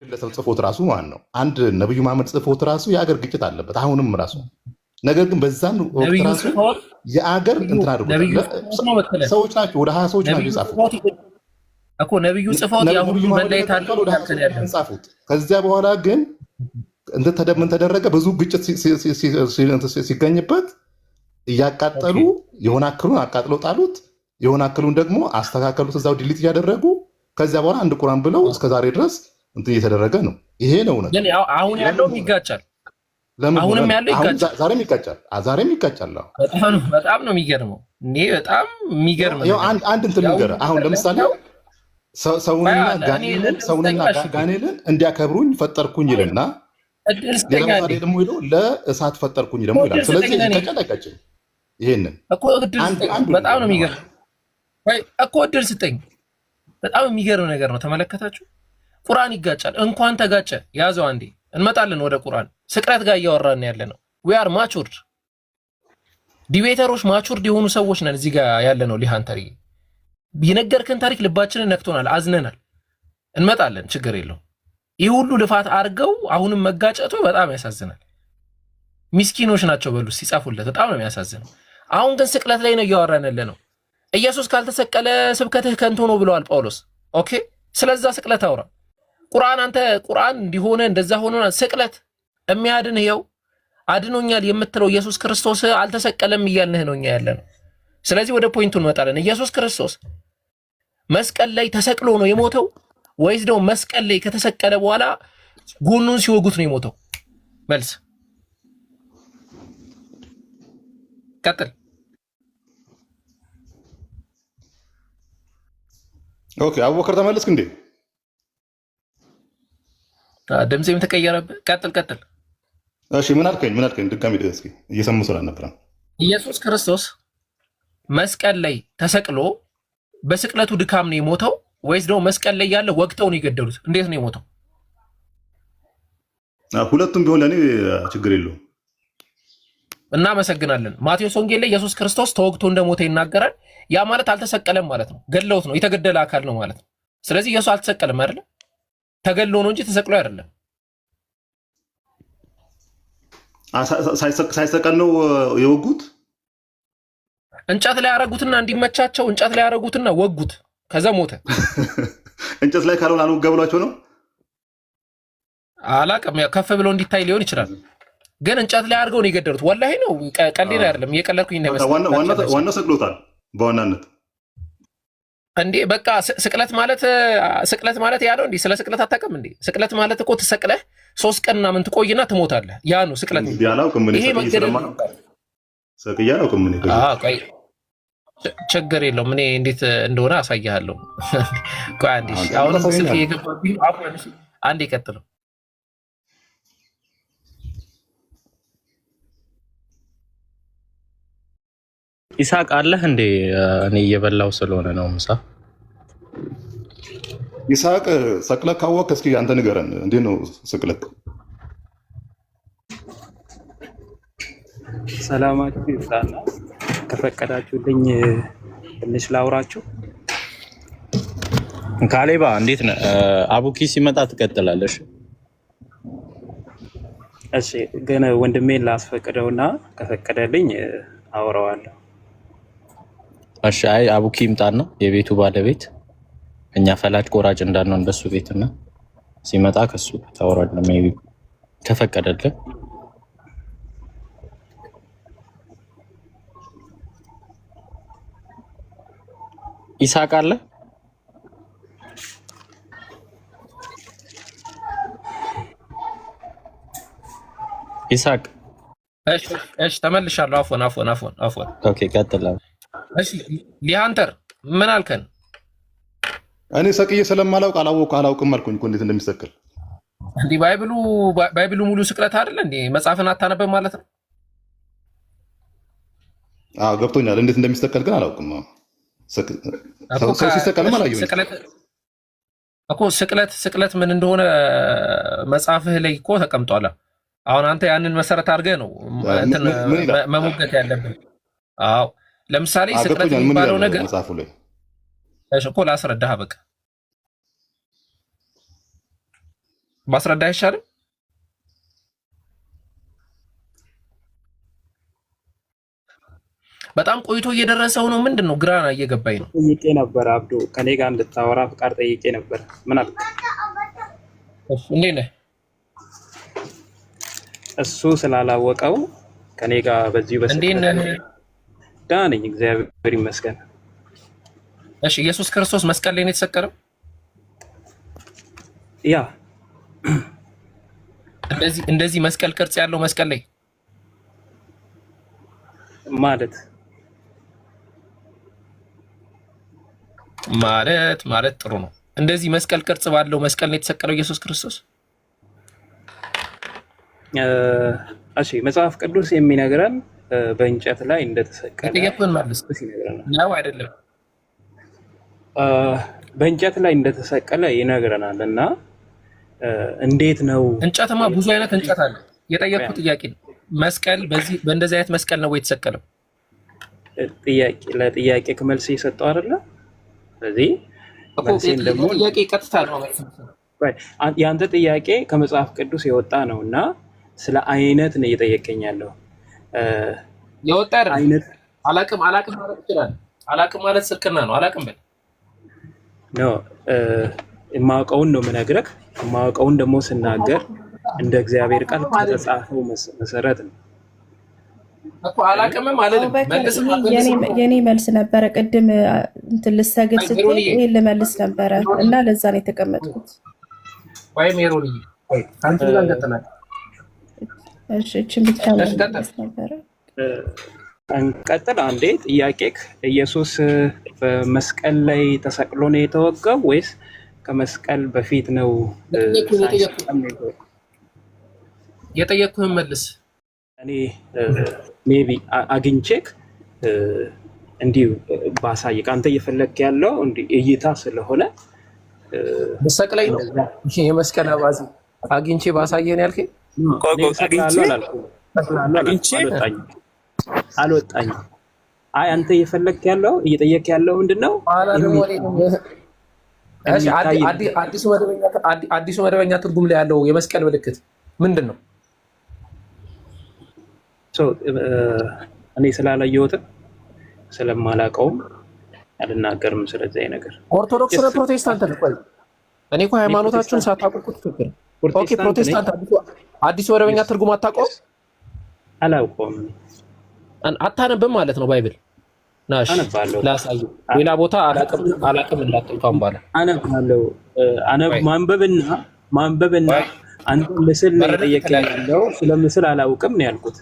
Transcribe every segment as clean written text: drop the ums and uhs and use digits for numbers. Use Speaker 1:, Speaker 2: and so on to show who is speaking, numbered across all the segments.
Speaker 1: ግለሰብ ጽፎት ራሱ ማለት ነው። አንድ ነብዩ መሐመድ ጽፎት ራሱ የአገር ግጭት አለበት አሁንም ራሱ። ነገር ግን በዛን ወቅት ራሱ የአገር እንትን አድርጎታል። ሰዎች ናቸው ወደ 20 ሰዎች ናቸው የጻፉት
Speaker 2: እኮ ነብዩ ጽፎት ያ ሁሉ መለየት አድርገው ወደ 20
Speaker 1: ጻፉት። ከዚያ በኋላ ግን ምን ተደረገ? ብዙ ግጭት ሲገኝበት እያቃጠሉ የሆነ አክሉን አቃጥለው ጣሉት፣ የሆነ አክሉን ደግሞ አስተካከሉት፣ እዛው ዲሊት እያደረጉ ከዚያ በኋላ አንድ ቁርአን ብለው እስከዛሬ ድረስ እንትን እየተደረገ ነው። ይሄ ነው ነው።
Speaker 2: ግን አሁን ያለው ይጋጫል። አሁንም ያለው ይጋጫል።
Speaker 1: ዛሬም ይጋጫል። ዛሬም ይጋጫል።
Speaker 2: በጣም ነው የሚገርመው። እኔ በጣም የሚገርም ነው።
Speaker 1: አንድ እንትን ነገር አሁን ለምሳሌ ሰውንና ጋኔልን እንዲያከብሩኝ ፈጠርኩኝ ይልና ሌላ ምሳሌ ደግሞ ሄዶ ለእሳት ፈጠርኩኝ ደግሞ ይላል። ስለዚህ ተጨነቀችም። ይሄንን
Speaker 2: በጣም ነው የሚገርም እኮ እድል ስጠኝ። በጣም የሚገርም ነገር ነው። ተመለከታችሁ? ቁርአን ይጋጫል። እንኳን ተጋጨ ያዘው አንዴ እንመጣለን ወደ ቁርአን። ስቅለት ጋር እያወራን ያለ ነው። ዊ አር ማቹርድ ዲቤተሮች፣ ማቹርድ የሆኑ ሰዎች ነን እዚህ ጋር ያለ ነው። ሊሃንተሪ የነገርከን ታሪክ ልባችንን ነክቶናል፣ አዝነናል። እንመጣለን፣ ችግር የለውም። ይህ ሁሉ ልፋት አድርገው አሁንም መጋጨቱ በጣም ያሳዝናል። ሚስኪኖች ናቸው በሉ ሲጻፉለት፣ በጣም ነው የሚያሳዝነው። አሁን ግን ስቅለት ላይ ነው እያወራን ያለ ነው። ኢየሱስ ካልተሰቀለ ስብከትህ ከንቱ ነው ብለዋል ጳውሎስ። ኦኬ፣ ስለዛ ስቅለት አውራ። ቁርአን አንተ ቁርአን እንዲሆነ እንደዛ ሆኖ ስቅለት የሚያድን ይኸው አድኖኛል የምትለው ኢየሱስ ክርስቶስ አልተሰቀለም እያልንህ ነው እኛ ያለ ነው። ስለዚህ ወደ ፖይንቱ እንመጣለን። ኢየሱስ ክርስቶስ መስቀል ላይ ተሰቅሎ ነው የሞተው ወይስ ደግሞ መስቀል ላይ ከተሰቀለ በኋላ ጎኑን ሲወጉት ነው የሞተው? መልስ ቀጥል።
Speaker 1: ኦኬ፣ አቡበከር ተመለስክ እንዴ?
Speaker 2: ድምጼም ተቀየረብህ። ቀጥል።
Speaker 1: እሺ፣ ምን አልከኝ? ድጋሚ እስኪ እየሰሙ ስላልነበረ
Speaker 2: ኢየሱስ ክርስቶስ መስቀል ላይ ተሰቅሎ በስቅለቱ ድካም ነው የሞተው ወይስ ደግሞ መስቀል ላይ ያለ ወቅተው ነው የገደሉት? እንዴት ነው የሞተው?
Speaker 1: ሁለቱም ቢሆን ለእኔ ችግር የለውም።
Speaker 2: እናመሰግናለን። ማቴዎስ ወንጌል ላይ ኢየሱስ ክርስቶስ ተወግቶ እንደሞተ ይናገራል። ያ ማለት አልተሰቀለም ማለት ነው፣ ገድለውት ነው፣ የተገደለ አካል ነው ማለት ነው። ስለዚህ ኢየሱስ አልተሰቀለም አይደለ? ተገድሎ ነው እንጂ ተሰቅሎ አይደለም።
Speaker 1: ሳይሰቀል ነው የወጉት።
Speaker 2: እንጨት ላይ ያረጉትና እንዲመቻቸው እንጨት ላይ ያረጉትና ወጉት፣ ከዛ ሞተ።
Speaker 1: እንጨት ላይ ካልሆነ አልወጋ ብሏቸው ነው
Speaker 2: አላቅም። ከፍ ብሎ እንዲታይ ሊሆን ይችላል፣ ግን እንጨት ላይ አድርገው ነው የገደሉት። ወላሂ ነው፣ ቀልድ አይደለም። እየቀለድኩኝ ነው መሰለኝ።
Speaker 1: ዋናው ሰቅሎታል በዋናነት
Speaker 2: እንዴ። በቃ ስቅለት ማለት ያ ነው እንዴ? ስለ ስቅለት አታውቅም እንዴ? ስቅለት ማለት እኮ ተሰቅለህ 3 ቀን ምናምን ትቆይና ትሞታለህ። ያ ነው ስቅለት። ይሄ መገደል ችግር የለውም። እኔ እንዴት እንደሆነ አሳያለሁ። ቆይ አንዴ፣ አሁን ስልክ እየገባብኝ አንዴ ቀጥለው።
Speaker 3: ይሳቅ አለህ እንዴ? እኔ እየበላው ስለሆነ ነው ምሳ።
Speaker 1: ይሳቅ ሰቅለህ ካወቅህ እስኪ አንተ ንገረን፣ እንዴት ነው ስቅለት?
Speaker 4: ሰላማችሁ ይብዛና ከፈቀዳችሁልኝ ትንሽ ላውራችሁ።
Speaker 3: ካሌባ እንዴት ነህ? አቡኪ ሲመጣ ትቀጥላለሽ።
Speaker 4: እሺ፣ ግን ወንድሜን ላስፈቅደውና ከፈቀደልኝ አውራዋለሁ።
Speaker 3: እሺ፣ አይ አቡኪ ይምጣና የቤቱ ባለቤት እኛ ፈላጭ ቆራጭ እንዳልነው እንደሱ ቤትና ሲመጣ ከሱ ታወራለህ። ሜቢ ከፈቀደልህ ይሳቅ አለ። ይሳቅ
Speaker 2: እሺ፣ ተመልሻለሁ። አፎን።
Speaker 3: ኦኬ፣ ቀጥል።
Speaker 2: እሺ፣ ሊሃንተር ምን አልከን?
Speaker 1: እኔ ሰቅዬ ስለማላውቅ አላውቅም አልኩኝ እኮ እንዴት እንደሚሰቅል።
Speaker 2: እንዴ ባይብሉ ሙሉ ስቅለት አይደለ እንዴ? መጽሐፍን አታነበብ ማለት ነው?
Speaker 1: አዎ ገብቶኛል። እንዴት እንደሚሰቀል ግን አላውቅም። ሰው ሲሰቀልም አላየሁም
Speaker 2: እኮ። ስቅለት ምን እንደሆነ መጽሐፍህ ላይ እኮ ተቀምጧል። አሁን አንተ ያንን መሰረት አድርገህ ነው መሞገት ያለብን። አዎ ለምሳሌ ስቅለት የሚባለው ነገር
Speaker 1: መጽሐፉ ላይ
Speaker 2: እሺ እኮ ላስረዳህ። በቃ ማስረዳ አይሻልም? በጣም ቆይቶ እየደረሰው ነው። ምንድን ነው ግራና እየገባኝ ነው።
Speaker 4: ጠይቄ ነበር አብዱ፣ ከኔ ጋር እንድታወራ ፍቃድ ጠይቄ ነበር። ምን አልክ?
Speaker 2: እንዴት ነህ?
Speaker 4: እሱ ስላላወቀው ከኔ ጋር በዚሁ
Speaker 2: እንዴት ነህ?
Speaker 4: ደህና ነኝ እግዚአብሔር ይመስገን።
Speaker 2: እሺ ኢየሱስ ክርስቶስ መስቀል ላይ ነው የተሰቀለው?
Speaker 4: ያ
Speaker 2: እንደዚህ መስቀል ቅርጽ ያለው መስቀል ላይ ማለት ጥሩ ነው። እንደዚህ መስቀል ቅርጽ ባለው መስቀል ነው የተሰቀለው ኢየሱስ ክርስቶስ?
Speaker 4: እሺ መጽሐፍ ቅዱስ የሚነግረን በእንጨት ላይ እንደተሰቀለ
Speaker 2: ጥያቄውን መልስ ነው አይደለም?
Speaker 4: በእንጨት ላይ እንደተሰቀለ ይነግረናል። እና እንዴት ነው?
Speaker 2: እንጨትማ ብዙ አይነት እንጨት አለ። የጠየቅኩት ጥያቄ ነው። መስቀል በእንደዚህ አይነት መስቀል ነው የተሰቀለው?
Speaker 4: ለጥያቄ ከመልስ እየሰጠው አይደለ? ስለዚህ
Speaker 2: ጥያቄ ቀጥታ ነው።
Speaker 4: የአንተ ጥያቄ ከመጽሐፍ ቅዱስ የወጣ ነው እና ስለ አይነት ነው እየጠየቀኝ ያለው።
Speaker 2: የወጣ አይነት አላቅም ማለት ይችላል። አላቅም ማለት ስልክና ነው። አላቅም በል
Speaker 4: ነው። የማውቀውን ነው የምነግርህ። የማውቀውን ደግሞ ስናገር እንደ እግዚአብሔር ቃል ከተጻፈው መሰረት ነው
Speaker 2: እኮ። አላቅም ማለት
Speaker 5: የኔ መልስ ነበረ። ቅድም እንትን ልሰግድ ስትል ይሄን ልመልስ ነበረ እና ለዛ ነው የተቀመጥኩት።
Speaker 2: ወይ ሜሮኒ አንተ ጋር እንቀጥላለን።
Speaker 5: እሺ እቺን ብቻ ነበረ።
Speaker 4: እንቀጥል። አንዴ ጥያቄክ ኢየሱስ በመስቀል ላይ ተሰቅሎ ነው የተወጋው ወይስ ከመስቀል በፊት ነው?
Speaker 2: የጠየቅኩህን መልስ።
Speaker 4: እኔ ሜቢ አግኝቼክ እንዲሁ ባሳይክ፣ አንተ እየፈለግክ ያለው እንዲህ እይታ ስለሆነ
Speaker 2: መሰቅለኝ ነው። እሺ የመስቀል አባዚ አግኝቼ ባሳየን ያልከኝ?
Speaker 4: አልወጣኝም። አይ አንተ እየፈለግክ ያለው እየጠየቅክ ያለው ምንድን ነው?
Speaker 2: አዲሱ መደበኛ ትርጉም ላይ ያለው የመስቀል ምልክት ምንድን ነው?
Speaker 4: እኔ ስላላየሁትም ስለማላውቀውም አልናገርም ስለዚህ ነገር።
Speaker 2: ኦርቶዶክስ ነው ፕሮቴስታንት ነው? ቆይ እኔ እኮ ሃይማኖታችሁን ሳታውቁ ትክክል። ኦኬ ፕሮቴስታንት አዲሱ መደበኛ ትርጉም አታውቀውም?
Speaker 4: አላውቀውም።
Speaker 2: አታነብም ማለት ነው? ባይብል ናሽ ላሳዩ። ሌላ ቦታ አላውቅም እንዳትልፋም ባለ
Speaker 4: አነባለሁ። ማንበብና አንተ ምስል ላይ ጠየቀኝ ያለው ስለ ምስል አላውቅም ነው ያልኩት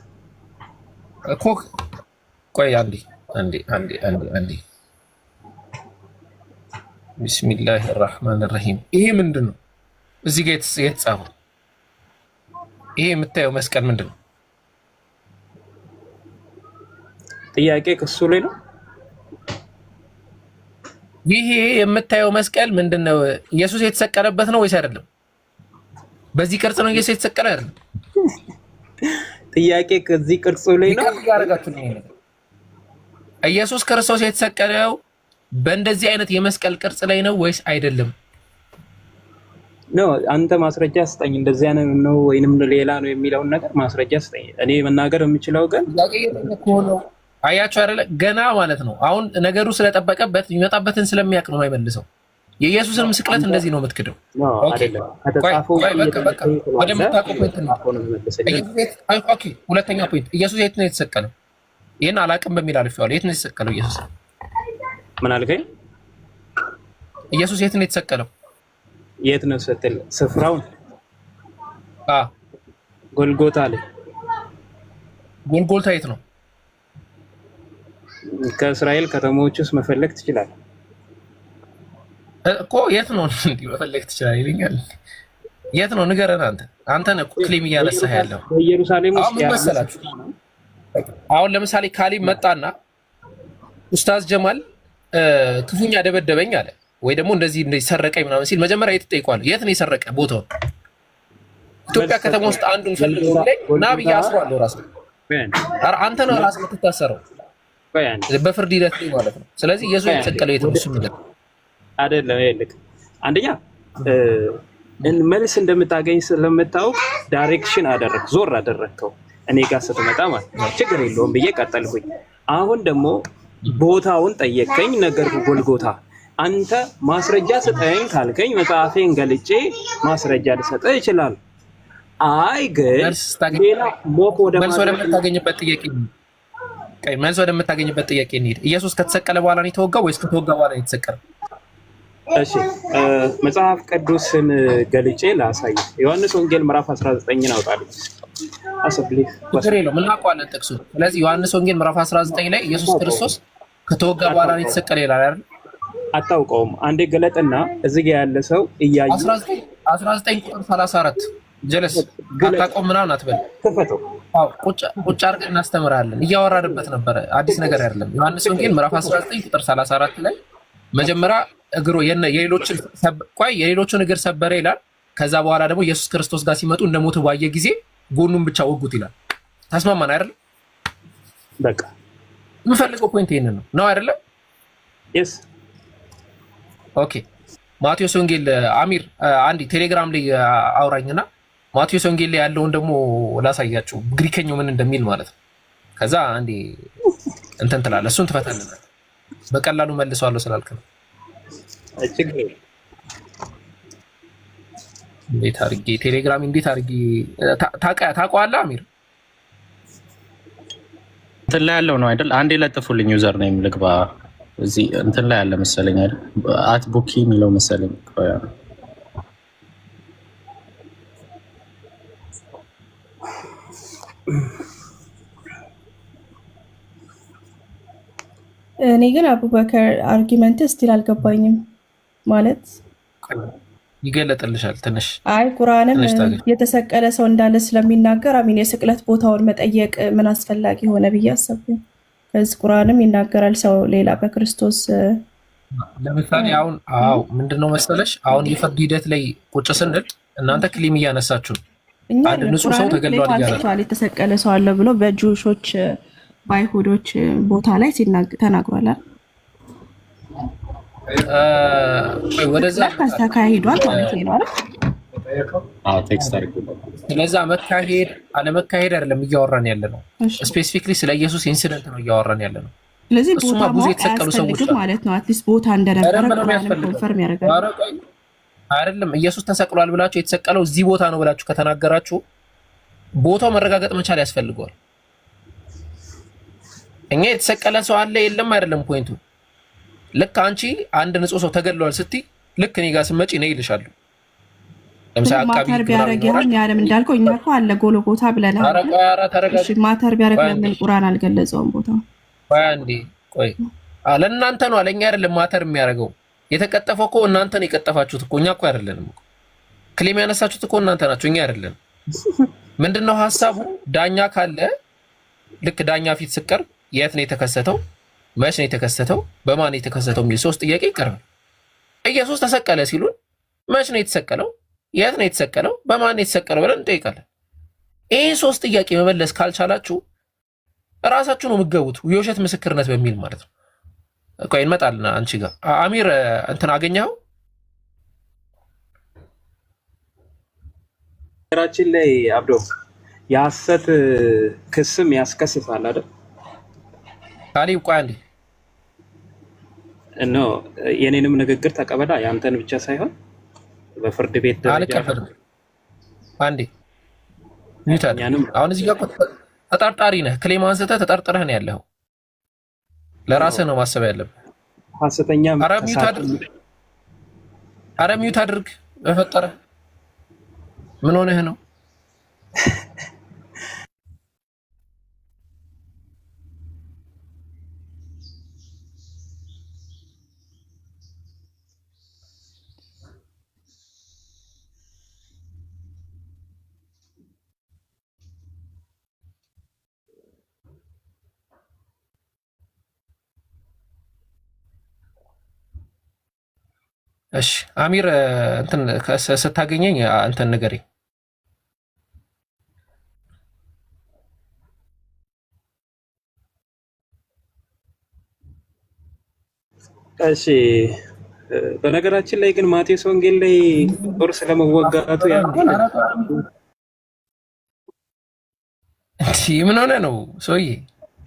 Speaker 2: እኮ። ቆይ አንዴ ቢስሚላህ ራህማን ራሂም። ይሄ ምንድን ነው እዚህ ጋር የተጻፈው? ይሄ የምታየው መስቀል ምንድን ነው?
Speaker 4: ጥያቄ ከሱ ላይ ነው።
Speaker 2: ይሄ የምታየው መስቀል ምንድን ነው? ኢየሱስ የተሰቀለበት ነው ወይስ አይደለም? በዚህ ቅርጽ ነው ኢየሱስ የተሰቀለ አይደለም?
Speaker 4: ጥያቄ ከዚህ ቅርጹ ላይ ነው።
Speaker 2: ኢየሱስ ክርስቶስ የተሰቀለው በእንደዚህ አይነት የመስቀል ቅርጽ ላይ ነው ወይስ አይደለም?
Speaker 4: ነው አንተ ማስረጃ ስጠኝ። እንደዚህ አይነት ነው ወይንም ሌላ ነው የሚለውን ነገር ማስረጃ ስጠኝ። እኔ መናገር የምችለው ግን
Speaker 2: አያችሁ አይደለ? ገና ማለት ነው። አሁን ነገሩ ስለጠበቀበት የሚመጣበትን ስለሚያውቅ ነው የማይመልሰው። የኢየሱስን ምስቅለት እንደዚህ ነው የምትክደው። ሁለተኛ ፖይንት፣ ኢየሱስ የት ነው የተሰቀለው? ይህን አላውቅም በሚል አልፌዋለሁ። የት ነው የተሰቀለው ኢየሱስ?
Speaker 4: ምን አልከኝ?
Speaker 2: ኢየሱስ የት ነው የተሰቀለው?
Speaker 4: የት ነው ስትል ስፍራውን? ጎልጎታ ላይ።
Speaker 2: ጎልጎታ የት ነው?
Speaker 4: ከእስራኤል ከተሞች ውስጥ መፈለግ ትችላለህ
Speaker 2: እኮ። የት ነው እንዲህ መፈለግ ትችላለህ ይለኛል። የት ነው ንገረን። አንተ ነህ ክሌም እያነሳህ ያለው።
Speaker 4: በኢየሩሳሌም ውስጥ
Speaker 2: መሰላችሁ። አሁን ለምሳሌ ካሊብ መጣና ኡስታዝ ጀማል ክፉኛ ደበደበኝ አለ፣ ወይ ደግሞ እንደዚህ ሰረቀኝ ምናምን ሲል መጀመሪያ የት ትጠይቀዋለህ? የት ነው የሰረቀ ቦታውን? ኢትዮጵያ ከተማ ውስጥ አንዱን ፈልገው ላይ ና ብዬ አስሯለሁ። ራሱ አንተ ነው ራስህ የምትታሰረው በፍርድ ሂደት ላይ ማለት ነው። ስለዚህ ኢየሱስ የተሰቀለው የት ነው? እሱ አይደለም።
Speaker 4: ይልቅ አንደኛ መልስ እንደምታገኝ ስለምታውቅ ዳይሬክሽን አደረግ ዞር አደረግከው እኔ ጋር ስትመጣ ማለት ነው። ችግር የለውም ብዬ ቀጠልኩኝ። አሁን ደግሞ ቦታውን ጠየቀኝ፣ ነገርኩ ጎልጎታ። አንተ ማስረጃ ስጠኝ ካልከኝ መጽሐፌን ገልጬ ማስረጃ ልሰጥህ ይችላል። አይ ግን ሌላ ሞክ
Speaker 2: ወደምታገኝበት ጥያቄ መልስ ወደምታገኝበት ጥያቄ እንሂድ። ኢየሱስ ከተሰቀለ በኋላ ነው የተወጋው ወይስ ከተወጋ በኋላ ነው የተሰቀለው?
Speaker 4: እሺ መጽሐፍ ቅዱስን ገልጬ ላሳይ። ዮሐንስ ወንጌል ምዕራፍ 19ን አውጣልኝ።
Speaker 2: ችግር የለውም እናውቀዋለን ጥቅሱ። ስለዚህ ዮሐንስ ወንጌል ምዕራፍ 19 ላይ ኢየሱስ ክርስቶስ ከተወጋ በኋላ ነው የተሰቀለ ይላል አይደል?
Speaker 4: አታውቀውም? አንዴ ገለጥና እዚህ ጋር ያለ ሰው እያየ
Speaker 2: 19 ቁጥር 34 ጀለስ አታውቀውም ምናምን አትበል።
Speaker 4: ክፈተው።
Speaker 2: ቁጭ አድርገን እናስተምራለን። እያወራንበት ነበረ፣ አዲስ ነገር አይደለም። ዮሐንስ ወንጌል ምዕራፍ 19 ቁጥር 34 ላይ መጀመሪያ የሌሎችን እግር ሰበረ ይላል። ከዛ በኋላ ደግሞ ኢየሱስ ክርስቶስ ጋር ሲመጡ እንደሞቱ ባየ ጊዜ ጎኑን ብቻ ወጉት ይላል። ተስማማን አይደል?
Speaker 4: በቃ
Speaker 2: የምፈልገው ፖይንት ይሄንን ነው አይደለም?
Speaker 4: yes
Speaker 2: ኦኬ። ማቴዎስ ወንጌል አሚር አንዲ ቴሌግራም ላይ አውራኝና ማቴዎስ ወንጌል ላይ ያለውን ደግሞ ላሳያችሁ፣ ግሪከኛው ምን እንደሚል ማለት ነው። ከዛ አንዲ እንትን ትላለህ፣ እሱን ትፈታለህ። በቀላሉ መልሰዋለሁ ስላልክ ነው። እንዴት አድርጌ ቴሌግራም እንዴት አድርጌ ታውቀዋለህ አሚር?
Speaker 3: እንትን ላይ ያለው ነው አይደል? አንዴ ለጥፉልኝ ዩዘር ነው ልግባ። እዚህ እንትን ላይ ያለ መሰለኝ አይደል? አት ቡኪ የሚለው መሰለኝ።
Speaker 5: እኔ ግን አቡበከር አርጊመንት ስቲል አልገባኝም። ማለት
Speaker 2: ይገለጥልሻል ትንሽ።
Speaker 5: አይ ቁርአንም የተሰቀለ ሰው እንዳለ ስለሚናገር አሚን የስቅለት ቦታውን መጠየቅ ምን አስፈላጊ ሆነ ብዬ አሰብኩኝ። ከዚህ ቁርአንም ይናገራል ሰው ሌላ በክርስቶስ
Speaker 2: ለምሳሌ አሁን ምንድነው መሰለሽ አሁን የፍርድ ሂደት ላይ ቁጭ ስንል እናንተ ክሊም እያነሳችሁ አንድ ንጹህ ሰው ተገድሏል እያላችሁ
Speaker 5: የተሰቀለ ሰው አለ ብሎ በጁሾች በአይሁዶች ቦታ ላይ ተናግሯል።
Speaker 2: ወደዛ
Speaker 5: ተካሂዷል ማለት ነው አይደል?
Speaker 3: ቴክስት አድርጉ።
Speaker 2: ስለዛ መካሄድ አለመካሄድ አይደለም እያወራን ያለ ነው። ስፔሲፊክሊ ስለ ኢየሱስ ኢንሲደንት ነው እያወራን ያለ ነው።
Speaker 5: ስለዚህ ቦታ ብዙ የተሰቀሉ ሰዎች ማለት ነው። አትሊስት ቦታ እንደነበረ ኮንፈርም ያደርጋል
Speaker 2: አይደለም? ኢየሱስ ተሰቅሏል ብላችሁ የተሰቀለው እዚህ ቦታ ነው ብላችሁ ከተናገራችሁ ቦታው መረጋገጥ መቻል ያስፈልገዋል። እኛ የተሰቀለ ሰው አለ የለም አይደለም ፖይንቱ። ልክ አንቺ አንድ ንጹህ ሰው ተገድሏል ስትይ ልክ እኔ ጋር ስመጪ ነው ይልሻሉ። ለምሳሌ አቃቢ
Speaker 5: ማተር ቢያደርግ ያለም እንዳልከው እኛ እኮ አለ ጎልጎታ ብለናል። እሺ ማተር ቢያደርግ ለምን ቁርአን አልገለጸውም ቦታው?
Speaker 2: ቆይ ለእናንተ ነው አለኛ አይደለም ማተር የሚያደርገው። የተቀጠፈው እኮ እናንተ ነው የቀጠፋችሁት እኮ እኛ እኮ አይደለንም። ክሌም ያነሳችሁት እኮ እናንተ ናችሁ እኛ አይደለንም። ምንድነው ሐሳቡ? ዳኛ ካለ ልክ ዳኛ ፊት ስቀርብ የት ነው የተከሰተው? መቼ ነው የተከሰተው? በማን ነው የተከሰተው? የሚል ሶስት ጥያቄ ይቀርባል። ኢየሱስ ተሰቀለ ሲሉን መቼ ነው የተሰቀለው? የት ነው የተሰቀለው? በማን ነው የተሰቀለው ብለን እንጠይቃለን። ይህን ሶስት ጥያቄ መመለስ ካልቻላችሁ እራሳችሁ ነው የምትገቡት የውሸት ምስክርነት በሚል ማለት ነው። ቆይ እንመጣለን አንቺ ጋር አሚር እንትን አገኘኸው?
Speaker 4: ራችን ላይ አብዶ የሐሰት ክስም ያስከስሳል አይደል?
Speaker 2: ታዲያ ቆይ አንዴ
Speaker 4: የኔንም ንግግር ተቀበላ ያንተን ብቻ ሳይሆን በፍርድ ቤት ደረጃ
Speaker 2: አንዴ አሁን እዚህ ጋር ተጠርጣሪ ነህ። ክሌም አንስተህ ተጠርጥረህ ነው ያለኸው። ለራስህ ነው ማሰብ ያለብህ።
Speaker 4: ሐሰተኛ
Speaker 2: ኧረ ሚውት አድርግ በፈጠረህ። ምን ሆነህ ነው? እሺ አሚር እንትን ስታገኘኝ እንትን ንገረኝ።
Speaker 4: እሺ በነገራችን ላይ ግን ማቴዎስ ወንጌል ላይ ጦር ስለመወጋቱ ያለው
Speaker 2: ምን ሆነ ነው ሰውዬ?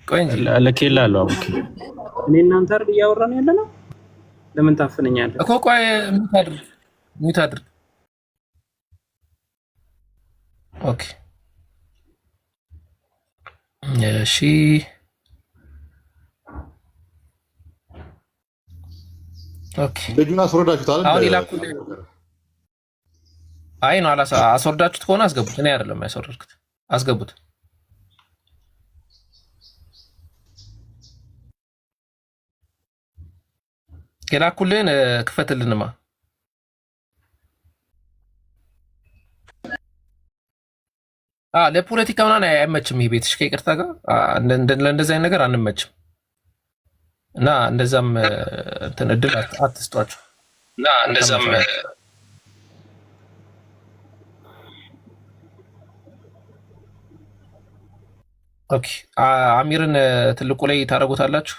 Speaker 2: ቆይ እንጂ
Speaker 3: ለኬላለሁ አቡኪ
Speaker 4: እኔ እናንተ አይደል እያወራን ያለ ነው። ለምን ታፍነኛለህ
Speaker 2: እኮ? ቆይ ሚውት አድርግ። ኦኬ እሺ ኦኬ።
Speaker 1: ልጁን አስወርዳችሁታል?
Speaker 2: አሁን ይላኩልኝ። አይ ነው አስወርዳችሁት ከሆነ አስገቡት። እኔ አይደለም ያስወረድኩት፣ አስገቡት። የላኩልህን ክፈትልንማ። ለፖለቲካ ምናምን አይመችም ይሄ ቤትሽ፣ ከይቅርታ ጋር ለእንደዚህ አይነት ነገር አንመችም። እና እንደዛም እንትን እድል አትስጧቸው። እና እንደዛም ኦኬ። አሚርን ትልቁ ላይ ታደርጉታላችሁ።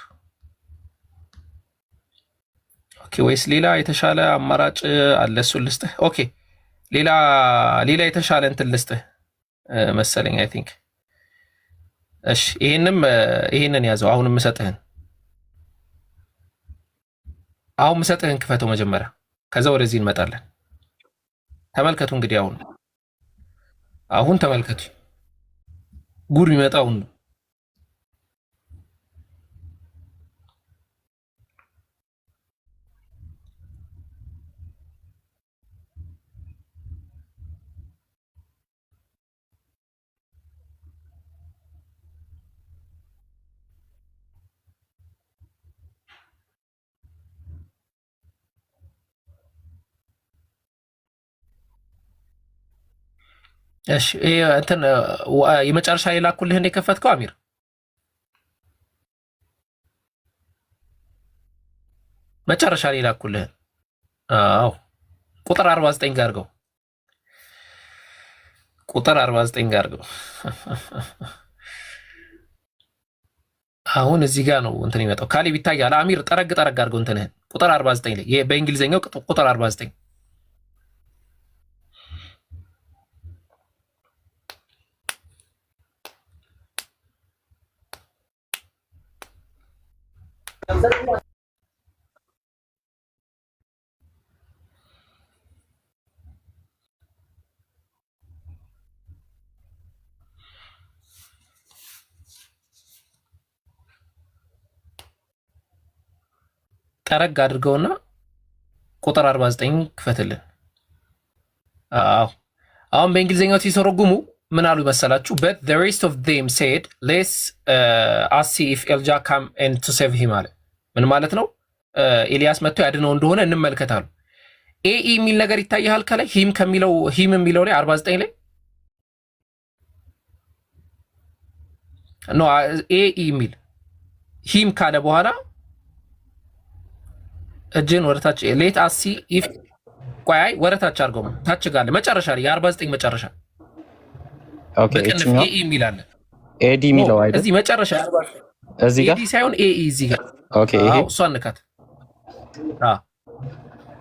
Speaker 2: ኦኬ። ወይስ ሌላ የተሻለ አማራጭ አለ? እሱን ልስጥህ። ኦኬ። ሌላ የተሻለ እንትን ልስጥህ መሰለኝ። አይ ቲንክ እሺ። ይሄንን ያዘው። አሁን ምሰጥህን ክፈተው መጀመሪያ፣ ከዛ ወደዚህ እንመጣለን። ተመልከቱ እንግዲህ አሁን ተመልከቱ። ጉድ የሚመጣው ነው። እሺ እንትን የመጨረሻ የላኩልህን የከፈትከው አሚር? መጨረሻ ላይ የላኩልህን? አዎ ቁጥር 49 ጋር አድርገው። ቁጥር 49 ጋር አድርገው። አሁን እዚህ ጋር ነው እንትን ይመጣው። ካሌብ ይታያል። አሚር ጠረግ አድርገው እንትንህን ቁጥር 49 ላይ በእንግሊዝኛው ቁጥር 49 ጠረግ አድርገውና ቁጥር 49 ክፈትልን። አዎ አሁን በእንግሊዝኛው ሲተረጉሙ ምን አሉ መሰላችሁ? but the rest of them said let's us see if Elijah come and to save him አለ። ምን ማለት ነው? ኤልያስ መጥቶ ያድነው እንደሆነ እንመልከታሉ። ኤኢ የሚል ነገር ይታያል ከላይ ሂም የሚለው ላይ 49 ላይ ኖ ኤኢ የሚል ሂም ካለ በኋላ እጅን ወደታች ሌት አሲ ኢፍ ቆይ ወደታች አድርገው ታች ጋር መጨረሻ ላይ የ49 መጨረሻ
Speaker 3: ኦኬ
Speaker 2: በቅንፍ ኤኢ የሚል አለ።
Speaker 3: ኤዲ የሚለው አይደል?
Speaker 2: እዚህ መጨረሻ
Speaker 3: እዚህ ጋር
Speaker 2: ኤዲ ሳይሆን ኤኢ እዚህ ጋር
Speaker 3: ኦኬ። ይሄ
Speaker 2: እሷን ንካት።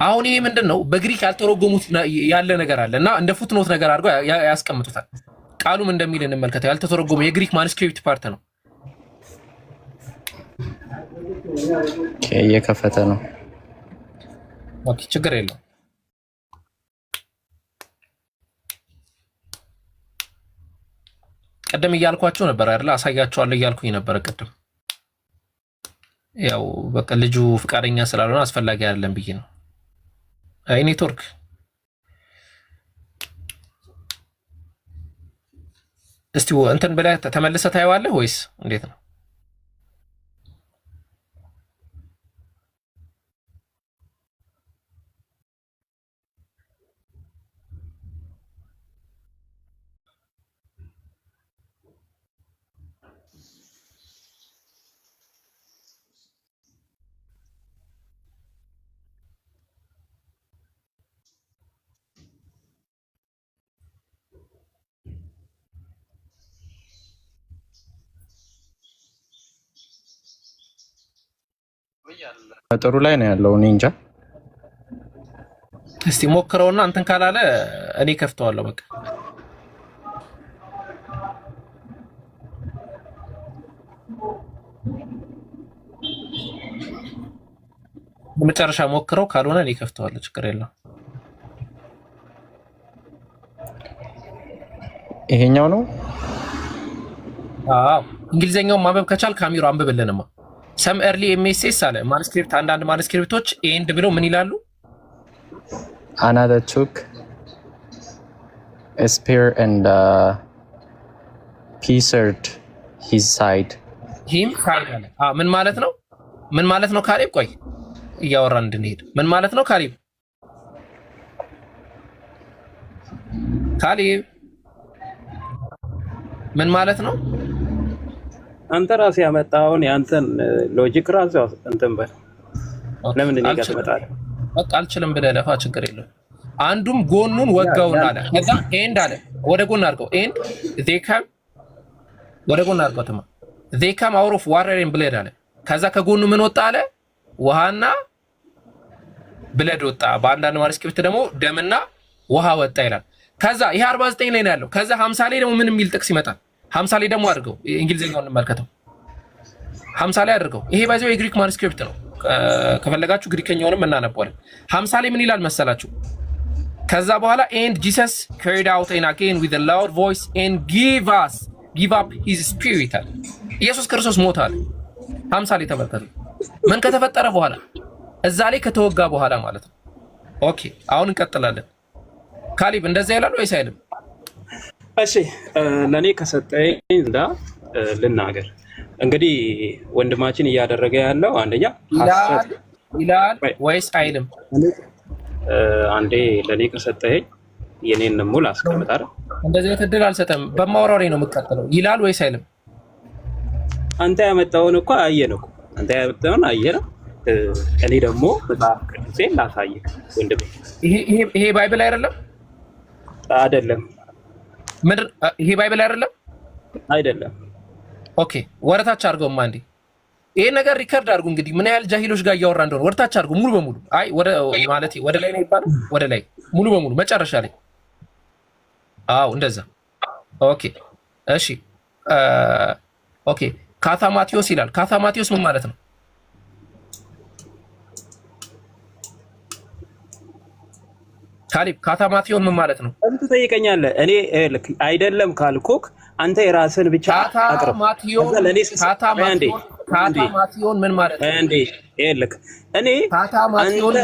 Speaker 2: አሁን ይሄ ምንድነው? በግሪክ ያልተረጎሙት ያለ ነገር አለ እና እንደ ፉትኖት ነገር አድርገው ያስቀምጡታል። ቃሉም እንደሚል እንመልከተው። ያልተተረጎመ የግሪክ ማኑስክሪፕት ፓርት ነው።
Speaker 3: ኦኬ እየከፈተ ነው።
Speaker 2: ኦኬ ችግር የለውም። ቀደም እያልኳቸው ነበር አይደል? አሳያቸዋለሁ እያልኩኝ ነበር ቀደም። ያው በቃ ልጁ ፍቃደኛ ስላልሆነ አስፈላጊ አይደለም ብዬ ነው። አይ ኔትወርክ እስቲ እንትን ብለህ ተመልሰህ ታየዋለህ ወይስ እንዴት ነው?
Speaker 3: ጥሩ ላይ ነው ያለው። እኔ እንጃ
Speaker 2: እስቲ ሞክረውና እንትን ካላለ እኔ ከፍተዋለሁ። በቃ በመጨረሻ ሞክረው ካልሆነ እኔ ከፍተዋለሁ። ችግር የለውም።
Speaker 3: ይሄኛው ነው።
Speaker 2: አዎ እንግሊዘኛውን ማንበብ ከቻል ካሚሮ አንብብልንማ። ሰም ኤርሊ ኤምኤስኤስ አለ ማኑስክሪፕት። አንዳንድ ማኑስክሪፕቶች ኤንድ ብለው ምን ይላሉ?
Speaker 3: Another took a spear and pierced his side.
Speaker 2: him side አለ። ምን ማለት ነው? ምን ማለት ነው? ካሌብ ቆይ እያወራን እንድንሄድ ምን ማለት ነው? ካሌብ ምን ማለት ነው?
Speaker 4: አንተ ራስህ ያመጣውን ያንተን ሎጂክ ራስህ እንትን በል። ለምን እኔ ጋር ትመጣለህ?
Speaker 2: በቃ አልችልም ብለህ ለፋ፣ ችግር የለውም። አንዱም ጎኑን ወጋውና አለ። ከዛ ኤንድ አለ ወደ ጎን አድርገው። ኤንድ they come ወደ ጎን አድርገው ተማ they come out of water and blood አለ። ከዛ ከጎኑ ምን ወጣ አለ? ውሃና ብለድ ወጣ። በአንዳንድ ማኑስክሪፕት ደግሞ ደምና ውሃ ወጣ ይላል። ከዛ ይሄ 49 ላይ ነው ያለው። ከዛ 50 ላይ ደግሞ ምን የሚል ጥቅስ ይመጣል? 50 ላይ ደግሞ አድርገው እንግሊዘኛውን እንመልከተው። 50 ላይ አድርገው። ይሄ ባይዘው የግሪክ ማኑስክሪፕት ነው። ከፈለጋችሁ ግሪከኛውንም እናነባዋለን። 50 ላይ ምን ይላል መሰላችሁ? ከዛ በኋላ and Jesus carried out and again with a loud voice and give up his spirit አለ። ኢየሱስ ክርስቶስ ሞተ አለ። 50 ላይ ተመልከቱ። ምን ከተፈጠረ በኋላ እዛ ላይ ከተወጋ በኋላ ማለት ነው። ኦኬ አሁን እንቀጥላለን። ካሊብ እንደዛ ይላል ወይስ አይልም?
Speaker 4: እሺ ለኔ ከሰጠኝ እንዳ ልናገር። እንግዲህ ወንድማችን እያደረገ ያለው አንደኛ ይላል ወይስ አይልም? አንዴ ለኔ ከሰጠኝ የኔን ሙሉ አስቀምጥ አይደል? እንደዚህ እድል አልሰጠም። በማወራው ላይ ነው የምቀጥለው። ይላል ወይስ አይልም? አንተ ያመጣውን እኮ አየነው። አንተ ያመጣውን አየነው። እኔ ደግሞ መጽሐፍ ቅዱሴን ላሳይህ ወንድሜ። ይሄ ባይብል አይደለም? አይደለም። ምድር ይሄ ባይብል አይደለም? አይደለም። ኦኬ ወረታች አድርገውማ እንዴ ይሄ ነገር ሪከርድ አድርጉ። እንግዲህ ምን ያህል ጃሂሎች ጋር እያወራ እንደሆነ ወረታች አድርጉ ሙሉ በሙሉ። አይ ወደ ማለት ወደ ላይ ነው ይባላል። ወደ ላይ ሙሉ በሙሉ መጨረሻ ላይ አው እንደዛ። ኦኬ እሺ ኦኬ ካታማቴዎስ ይላል። ካታማቴዎስ ምን ማለት ነው? ካሊብ ካታማቴዎን ምን ማለት ነው? አንተ ትጠይቀኛለህ። እኔ ልክ አይደለም ካልኩክ አንተ የራስን ብቻ አቅርብ። ካታማቴዎን ምን ማለት ነው? እንዴ ልክ እኔ ካታማቴዎን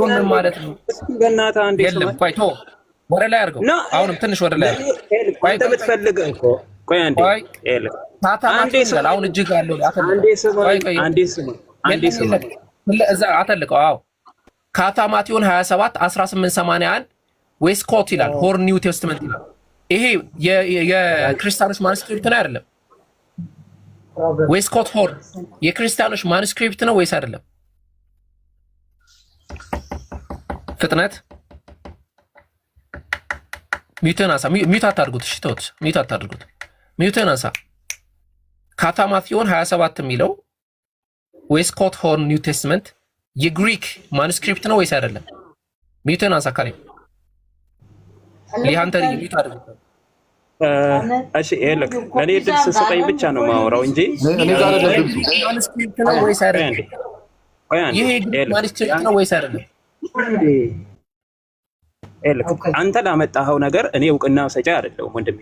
Speaker 4: ምን ማለት ነው? በእናትህ አንዴ የለም ቆይ ቶ ወደ ላይ አድርገው። አሁንም ትንሽ ወደ ላይ አድርገው። አንተ የምትፈልገው እኮ ቆይ አንዴ ልክ ካታማቴዎን አሁን እጅግ አለው። አንዴ ስማ እዛ አተልቀው። አዎ ካታማቴዎን 27 1881 ዌስኮት ይላል። ሆርን ኒው ቴስትመንት ይላል። ይሄ የክርስቲያኖች ማኑስክሪፕት ነው አይደለም? ዌስኮት ሆርን የክርስቲያኖች ማኑስክሪፕት ነው ወይስ አይደለም? ፍጥነት ሚውተናሳ ሚውት አታድርጉት። እሺ ተውት፣ ሚውት አታድርጉት። ሚውተናሳ ካታማቴዎን 27 የሚለው ዌስኮት ሆርን ኒው ቴስትመንት የግሪክ ማኑስክሪፕት ነው ወይስ አይደለም? ሚውተናሳ ካሊብ ሊሃንተሪ ሚውት አድርጉት። እሺ ልክ ለኔ ድል ስሰጠኝ ብቻ ነው ማወራው እንጂ እኔ ጋር ለድምጽ ማኑስክሪፕት ነው ወይስ አይደለም? ይሄ ማኑስክሪፕት ነው ወይስ አይደለም? ልክ አንተ ላመጣኸው ነገር እኔ እውቅና ሰጪ አይደለሁም ወንድሜ።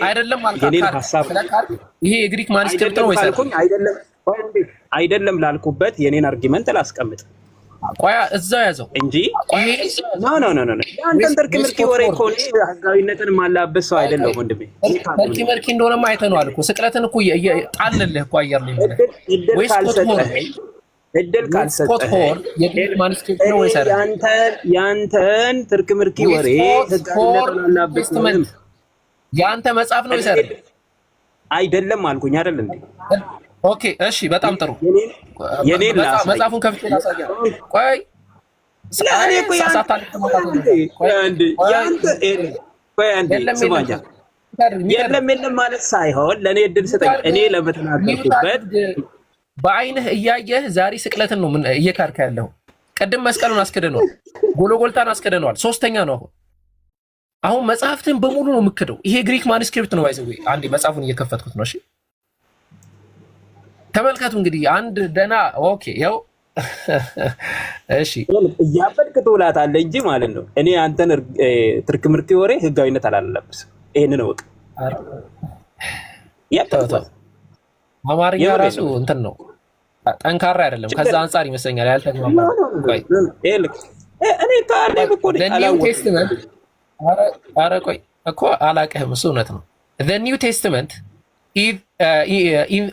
Speaker 4: አይደለም ማለት ይሄ የግሪክ ማኑስክሪፕት ነው ወይስ አይደለም? አይደለም ላልኩበት የኔን አርጊመንት ላስቀምጥ። ቆያ እዛው ያዘው እንጂ ይሄ ኖ አንተን ተርኪ ወሬ እኮ ህጋዊነትን ማላበስ ሰው አይደለም ወንድሜ። ተርኪ እንደሆነማ አይተነዋል እኮ ስቅለትን እኮ ጣልልህ እኮ አየር ላይ ማለት ወይስ እድል ካልሰጠህ የግሪክ ማኑስክሪፕት ነው ወይስ አይደለም? ያንተን ተርኪ ወሬ ህጋዊነትን ማላበስ ያንተ መጽሐፍ ነው ወይስ አይደለም? አይደለም አልኩኝ አይደል እንዴ? ኦኬ እሺ በጣም ጥሩ። የኔን መጽሐፉን ከፍቼ ላሳያለሁ። ቆይ ስለኔ እኮ የለም ማለት ሳይሆን ለኔ እድል ስጠኝ። እኔ ለመተናገርኩበት በአይንህ እያየህ ዛሬ ስቅለትን ነው ምን እየካድክ ያለው?
Speaker 2: ቀደም መስቀሉን አስከደነዋል፣ ጎልጎታን አስከደነዋል። ሶስተኛ ነው አሁን መጽሐፍትን በሙሉ ነው የምክደው። ይሄ ግሪክ ማኑስክሪፕት ነው ባይዘው። አንዴ መጽሐፉን እየከፈትኩት ነው። እሺ ተመልከቱ እንግዲህ አንድ ደና ኦኬ ያው እሺ
Speaker 4: እያበድክ ትውላታለህ እንጂ ማለት ነው። እኔ አንተን ትርክ ምርት ወሬ ህጋዊነት አላለብስም። ይሄንን እወቅ።
Speaker 2: አማርኛ ራሱ እንትን ነው ጠንካራ አይደለም። ከዛ አንፃር ይመስለኛል ያልተግባባው። ቆይ
Speaker 4: እኔ ታዲያ እኮ
Speaker 2: ኒው ቴስትመንት ኧረ ቆይ እኮ አላውቅህም። እሱ እውነት ነው። the new testament in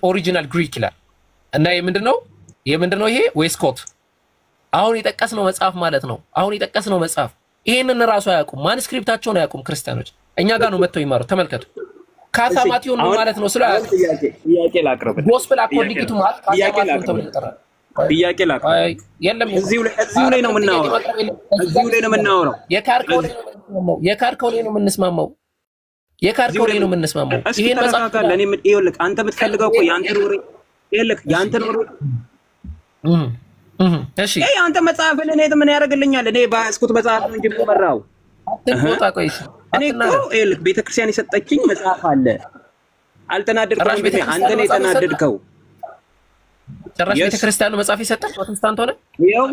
Speaker 2: original greek ይላል እና የምንድነው ይሄ ዌስኮት አሁን የጠቀስነው መጽሐፍ ማለት ነው። አሁን የጠቀስነው መጽሐፍ ይሄንን ራሱ አያውቁም። ማኑስክሪፕታቸውን አያውቁም ክርስቲያኖች። እኛ ጋር ነው መጥተው ይማሩ። ተመልከቱ። ካሳማቲዮን ነው ማለት ነው። ስለ
Speaker 4: ጥያቄ ላቅርብ።
Speaker 2: ጎስፔል አኮርዲንግ ቱ ማርክ ካሳማቲዮን ተብሎ ይጠራል።
Speaker 4: ጥያቄ ላቅርብ። የለም እዚሁ ላይ ነው የምናወራው።
Speaker 2: የካርከው ላይ ነው የምንስማማው። ይሄን መጽሐፍ
Speaker 4: ለኔ ይኸውልህ፣ አንተ የምትፈልገው እኮ ያንተን ወሬ
Speaker 2: እሺ
Speaker 4: አንተ መጽሐፍ ለኔ ምን ያደርግልኛል? እኔ ባስኩት መጽሐፍ ነው እንጂ የምመራው። እኔ እኮ ይኸውልህ ቤተክርስቲያን የሰጠችኝ መጽሐፍ አለ። አልተናደድከውም። አንተ ነው የተናደድከው።
Speaker 2: ጭራሽ ቤተክርስቲያኑ መጽሐፍ የሰጠች ፕሮቴስታንት ሆነ።
Speaker 4: ይኸው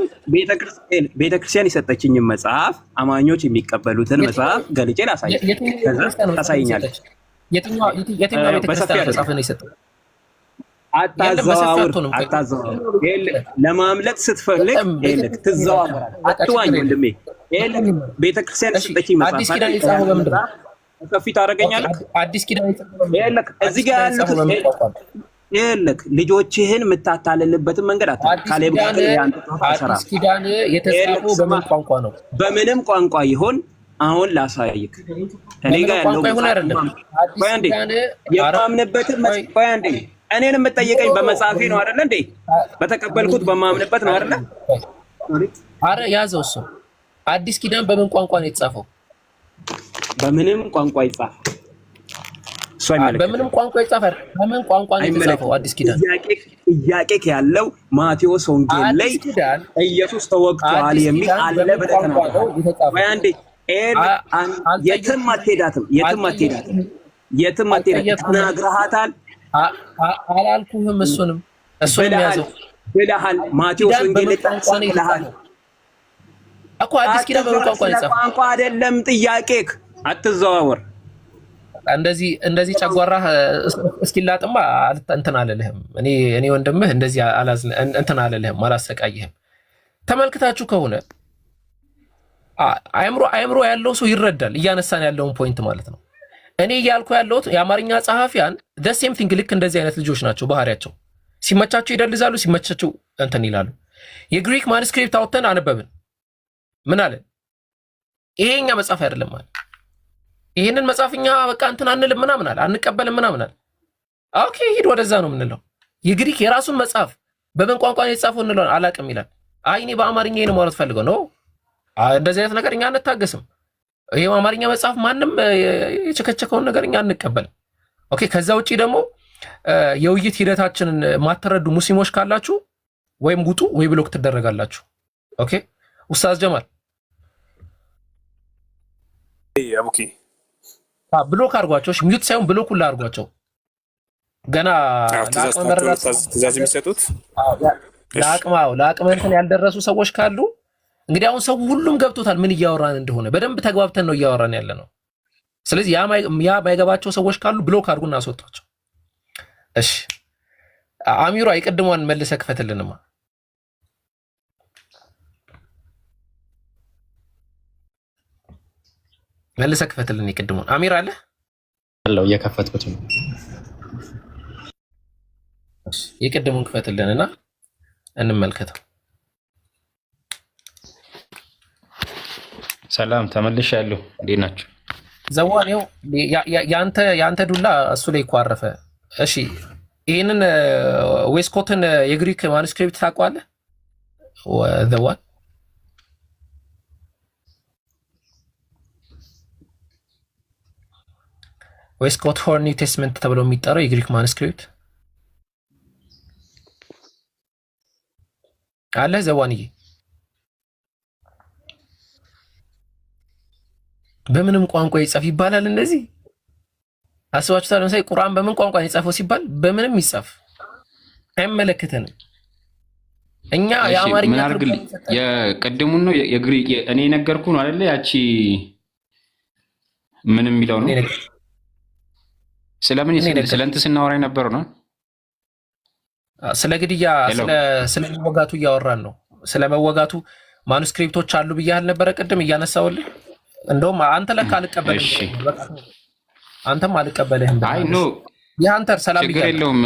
Speaker 4: ቤተክርስቲያን የሰጠችኝ መጽሐፍ አማኞች የሚቀበሉትን መጽሐፍ ገልጬ ላሳየህ። ታሳይኛለህ።
Speaker 2: የትኛው ቤተክርስቲያን መጽሐፍ ነው የሰጠው?
Speaker 4: አታዘዋውር። ለማምለጥ ስትፈልግ ትዘዋወራለህ። አትዋኝ ወንድሜ። ቤተክርስቲያን የሰጠችኝ መጽሐፍ
Speaker 2: አዲስ ኪዳን የጻፈው በምንድን ነው?
Speaker 4: ከፊት ታደርገኛለህ።
Speaker 2: አዲስ ኪዳን የጻፈው
Speaker 4: እዚህ ጋር ያሉት ልጆችህን የምታታልልበትን መንገድ
Speaker 2: አዲስ ኪዳን የተጻፈው በምን ቋንቋ ነው?
Speaker 4: በምንም ቋንቋ ይሆን አሁን ላሳይክ። እኔ ጋር ያለው የማምንበትን እኔን የምጠይቀኝ በመጽሐፌ ነው አይደለ እንዴ? በተቀበልኩት በማምንበት ነው አይደለ?
Speaker 2: አረ ያዘው እሱ። አዲስ ኪዳን በምን ቋንቋ ነው የተጻፈው?
Speaker 4: በምንም ቋንቋ ይጻፍ።
Speaker 2: በምንም ቋንቋ ይጻፋል። በምን ቋንቋ ነው የተጻፈው አዲስ ኪዳን?
Speaker 4: ጥያቄ ያለው ማቴዎስ ወንጌል ላይ ኢየሱስ ተወግቷል የሚል አለ ብለህ ተናግረሃል። የትም አትሄዳትም። ተናግረሃታል።
Speaker 2: አላልኩህም? እሱንም ያዘው
Speaker 4: ብለሃል። ማቴዎስ ወንጌል ላይ ብለሃል
Speaker 2: እኮ አዲስ ኪዳን በምን ቋንቋ ነው የተጻፈው?
Speaker 4: ቋንቋ አይደለም ጥያቄክ። አትዘዋወር።
Speaker 2: እንደዚህ ጨጓራ እስኪላጥማ እንትን አልልህም። እኔ ወንድምህ እንደዚህ እንትን አልልህም፣ አላሰቃይህም። ተመልክታችሁ ከሆነ አእምሮ ያለው ሰው ይረዳል፣ እያነሳን ያለውን ፖይንት ማለት ነው። እኔ እያልኩ ያለሁት የአማርኛ ጸሐፊያን the same thing ልክ እንደዚህ አይነት ልጆች ናቸው ባህሪያቸው። ሲመቻቸው ይደልዛሉ፣ ሲመቻቸው እንትን ይላሉ። የግሪክ ማኑስክሪፕት አውጥተን አነበብን። ምን አለ? ይሄኛ መጽሐፍ አይደለም ማለት ይሄንን መጽሐፍኛ በቃ እንትን አንልም ምናምን አለ፣ አንቀበልም ምናምን አለ። ኦኬ ሂድ ወደዛ ነው የምንለው። የግሪክ የራሱን መጽሐፍ በምን ቋንቋ ነው የተጻፈው እንለው አላውቅም ይላል። አይ እኔ በአማርኛ ነው ማለት ፈልገው ነው። እንደዚህ አይነት ነገር እኛ አንታገስም። ይሄ አማርኛ መጽሐፍ ማንም የቸከቸከውን ነገር እኛ አንቀበልም። ኦኬ ከዛ ውጪ ደግሞ የውይይት ሂደታችንን ማተረዱ ሙስሊሞች ካላችሁ ወይም ጉጡ ወይ ብሎክ ትደረጋላችሁ። ኦኬ ኡስታዝ ጀማል
Speaker 6: አቡኪ
Speaker 2: ብሎክ አድርጓቸው። እሺ ሚዩት ሳይሆን ብሎክ ሁላ አድርጓቸው። ገና
Speaker 6: ትእዛዝ የሚሰጡት
Speaker 2: ለአቅመ እንትን ያልደረሱ ሰዎች ካሉ እንግዲህ አሁን ሰው ሁሉም ገብቶታል ምን እያወራን እንደሆነ። በደንብ ተግባብተን ነው እያወራን ያለ ነው። ስለዚህ ያ ባይገባቸው ሰዎች ካሉ ብሎክ አድርጉና አስወጣቸው። እሺ አሚሯ የቅድሟን መልሰ ክፈትልንማ። መልሰ ክፈትልን የቅድሙን። አሚር አለ
Speaker 3: አለው እየከፈትኩት ነው።
Speaker 2: የቅድሙን ክፈትልንና እንመልከተው።
Speaker 3: ሰላም ተመልሻለሁ። እንዴት ናችሁ?
Speaker 2: ዘዋኔው ያንተ ዱላ እሱ ላይ እኮ አረፈ። እሺ ይሄንን ዌስኮትን የግሪክ ማኑስክሪፕት ታውቀዋለህ? ዘዋን ዌስኮት ሆርን ኒው ቴስትመንት ተብሎ የሚጠራው የግሪክ ማኑስክሪፕት አለ ዘዋንዬ? በምንም ቋንቋ ይጻፍ ይባላል። እንደዚህ አስባችሁታል? ለምሳሌ ቁርአን በምን ቋንቋ ይጻፈው ሲባል በምንም ይጻፍ አይመለከተንም። እኛ የአማርኛ
Speaker 7: የቀደሙን ነው የግሪክ እኔ ነገርኩ ነው አይደለ? ያቺ ምንም የሚለው ነው። ስለምን ስለእንትን ስናወራ ነበር ነው?
Speaker 2: ስለ ግድያ ስለ መወጋቱ እያወራን ነው። ስለ መወጋቱ ማኑስክሪፕቶች አሉ ብያህል ነበረ ቅድም እያነሳውልህ። እንደውም አንተ ለካ አልቀበልህም፣ አንተም አልቀበልህም። አይ ኖ የአንተር ሰላም
Speaker 7: ችግር የለውም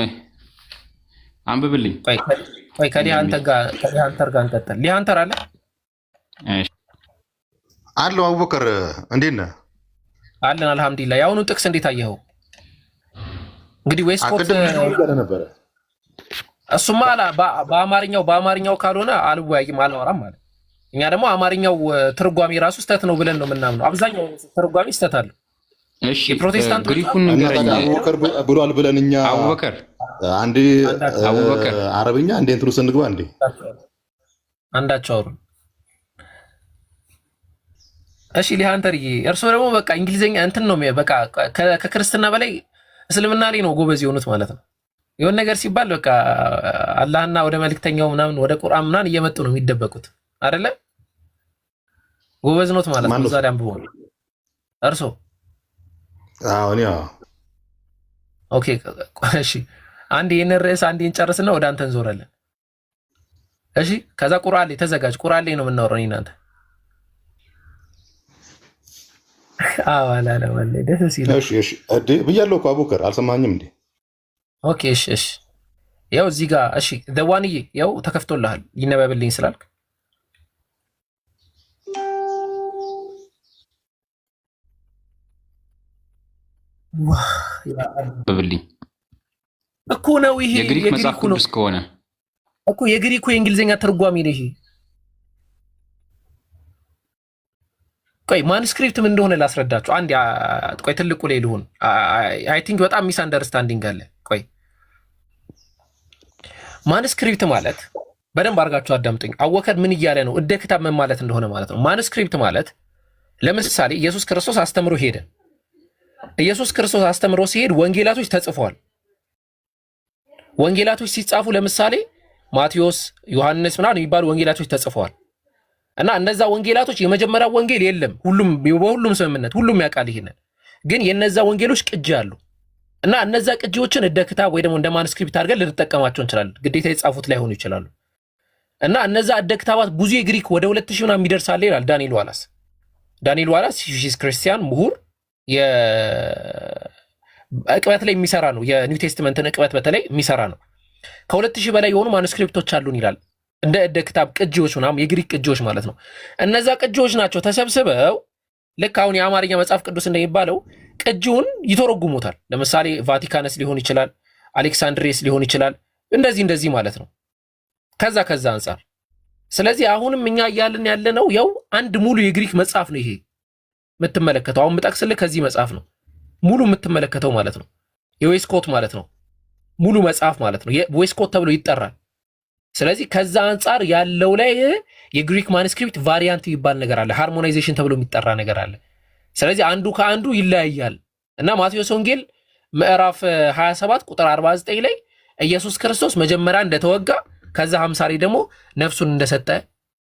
Speaker 7: አንብብልኝ።
Speaker 2: ቆይ ከሊሃንተር ጋር እንቀጥል። ሊሃንተር አለ
Speaker 1: አለው። አቡበከር እንዴት ነህ?
Speaker 2: አለን አልሐምዱሊላህ። የአሁኑ ጥቅስ እንዴት አየኸው? እንግዲህ ዌስኮት
Speaker 1: ነበረ።
Speaker 2: እሱማ በአማርኛው ካልሆነ አልወያይም አላወራም ማለት። እኛ ደግሞ አማርኛው ትርጓሜ ራሱ ስተት ነው ብለን ነው የምናምነው። አብዛኛው ትርጓሜ ስተት አለው።
Speaker 7: እሺ ፕሮቴስታንት ግሪኩን ንገረኝ።
Speaker 1: አቡበከር ብሏል ብለን እኛ
Speaker 7: አቡበከር
Speaker 1: አንዴ አረብኛ እንዴ እንትሩ ስንግባ እንዴ
Speaker 2: አንዳቸው አውሩ። እሺ ሊሃንተርዬ እርሶ ደግሞ በቃ እንግሊዘኛ እንትን ነው በቃ ከክርስትና በላይ እስልምና ላይ ነው ጎበዝ የሆኑት ማለት ነው። የሆነ ነገር ሲባል በቃ አላህና ወደ መልእክተኛው ምናምን ወደ ቁርአን ምናምን እየመጡ ነው የሚደበቁት አይደለ? ጎበዝ ኖት ማለት ነው። ዛሬ አንብቦ እርሶ
Speaker 1: አሁን ያ
Speaker 2: ኦኬ እሺ አንዴ የነር ርዕስ አንዴ እንጨርስና ወደ አንተ እንዞራለን። እሺ ከዛ ቁርአን ላይ ተዘጋጅ። ቁርአን ላይ ነው የምናወራው እናንተ። አዋላ ለወለ ደስ ይላል።
Speaker 1: እሺ እዴ ብያለሁ እኮ አቡበከር አልሰማኝም እንዴ?
Speaker 2: ኦኬ እሺ ያው እዚህ ጋር እሺ ደዋንዬ ያው ተከፍቶልሃል ይነበብልኝ ስላልክ
Speaker 7: በብልኝ
Speaker 2: እኮ ነው። ይሄ
Speaker 7: የግሪክ መጽሐፍ ቅዱስ ከሆነ
Speaker 2: እኮ የግሪኩ የእንግሊዝኛ ትርጓሜ ነው ይሄ። ቆይ ማኑስክሪፕት ምን እንደሆነ ላስረዳችሁ። አንድ ቆይ ትልቁ ላይ ልሁን። አይ ቲንክ በጣም ሚስ አንደርስታንዲንግ አለ። ቆይ ማኑስክሪፕት ማለት በደንብ አድርጋችሁ አዳምጡኝ። አወከር ምን እያለ ነው? እደ ክታብ ምን ማለት እንደሆነ ማለት ነው። ማኑስክሪፕት ማለት ለምሳሌ ኢየሱስ ክርስቶስ አስተምሮ ሄደ። ኢየሱስ ክርስቶስ አስተምሮ ሲሄድ ወንጌላቶች ተጽፈዋል። ወንጌላቶች ሲጻፉ ለምሳሌ ማቴዎስ፣ ዮሐንስ ምናምን የሚባሉ ወንጌላቶች ተጽፈዋል። እና እነዛ ወንጌላቶች የመጀመሪያው ወንጌል የለም፣ በሁሉም ስምምነት ሁሉም ያውቃል ይሄንን። ግን የነዛ ወንጌሎች ቅጂ አሉ። እና እነዛ ቅጂዎችን እንደ ክታብ ወይ ደግሞ እንደ ማኑስክሪፕት አድርገን ልንጠቀማቸው እንችላለን። ግዴታ የጻፉት ላይ ሆኑ ይችላሉ። እና እነዛ እንደ ክታባት ብዙ የግሪክ ወደ 2000 ምናምን የሚደርሳል ይላል ዳንኤል ዋላስ ሂስ ክርስቲያን ምሁር የእቅበት ላይ የሚሰራ ነው። የኒው ቴስትመንትን እቅበት በተለይ የሚሰራ ነው። ከ2000 በላይ የሆኑ ማኑስክሪፕቶች አሉን ይላል። እንደ ክታብ ቅጂዎች ምናምን የግሪክ ቅጂዎች ማለት ነው። እነዛ ቅጂዎች ናቸው ተሰብስበው ልክ አሁን የአማርኛ መጽሐፍ ቅዱስ እንደሚባለው ቅጂውን ይተረጉሙታል። ለምሳሌ ቫቲካንስ ሊሆን ይችላል፣ አሌክሳንድሬስ ሊሆን ይችላል። እንደዚህ ማለት ነው። ከዛ አንጻር ስለዚህ አሁንም እኛ እያልን ያለነው ያው አንድ ሙሉ የግሪክ መጽሐፍ ነው ይሄ የምትመለከተው። አሁን ምጠቅስልህ ከዚህ መጽሐፍ ነው ሙሉ የምትመለከተው ማለት ነው። የዌስኮት ማለት ነው ሙሉ መጽሐፍ ማለት ነው። ዌስኮት ተብሎ ይጠራል። ስለዚህ ከዛ አንጻር ያለው ላይ የግሪክ ማኑስክሪፕት ቫሪያንት ይባል ነገር አለ፣ ሃርሞናይዜሽን ተብሎ የሚጠራ ነገር አለ። ስለዚህ አንዱ ከአንዱ ይለያያል እና ማቴዎስ ወንጌል ምዕራፍ 27 ቁጥር 49 ላይ ኢየሱስ ክርስቶስ መጀመሪያ እንደተወጋ ከዛ 50 ላይ ደግሞ ነፍሱን እንደሰጠ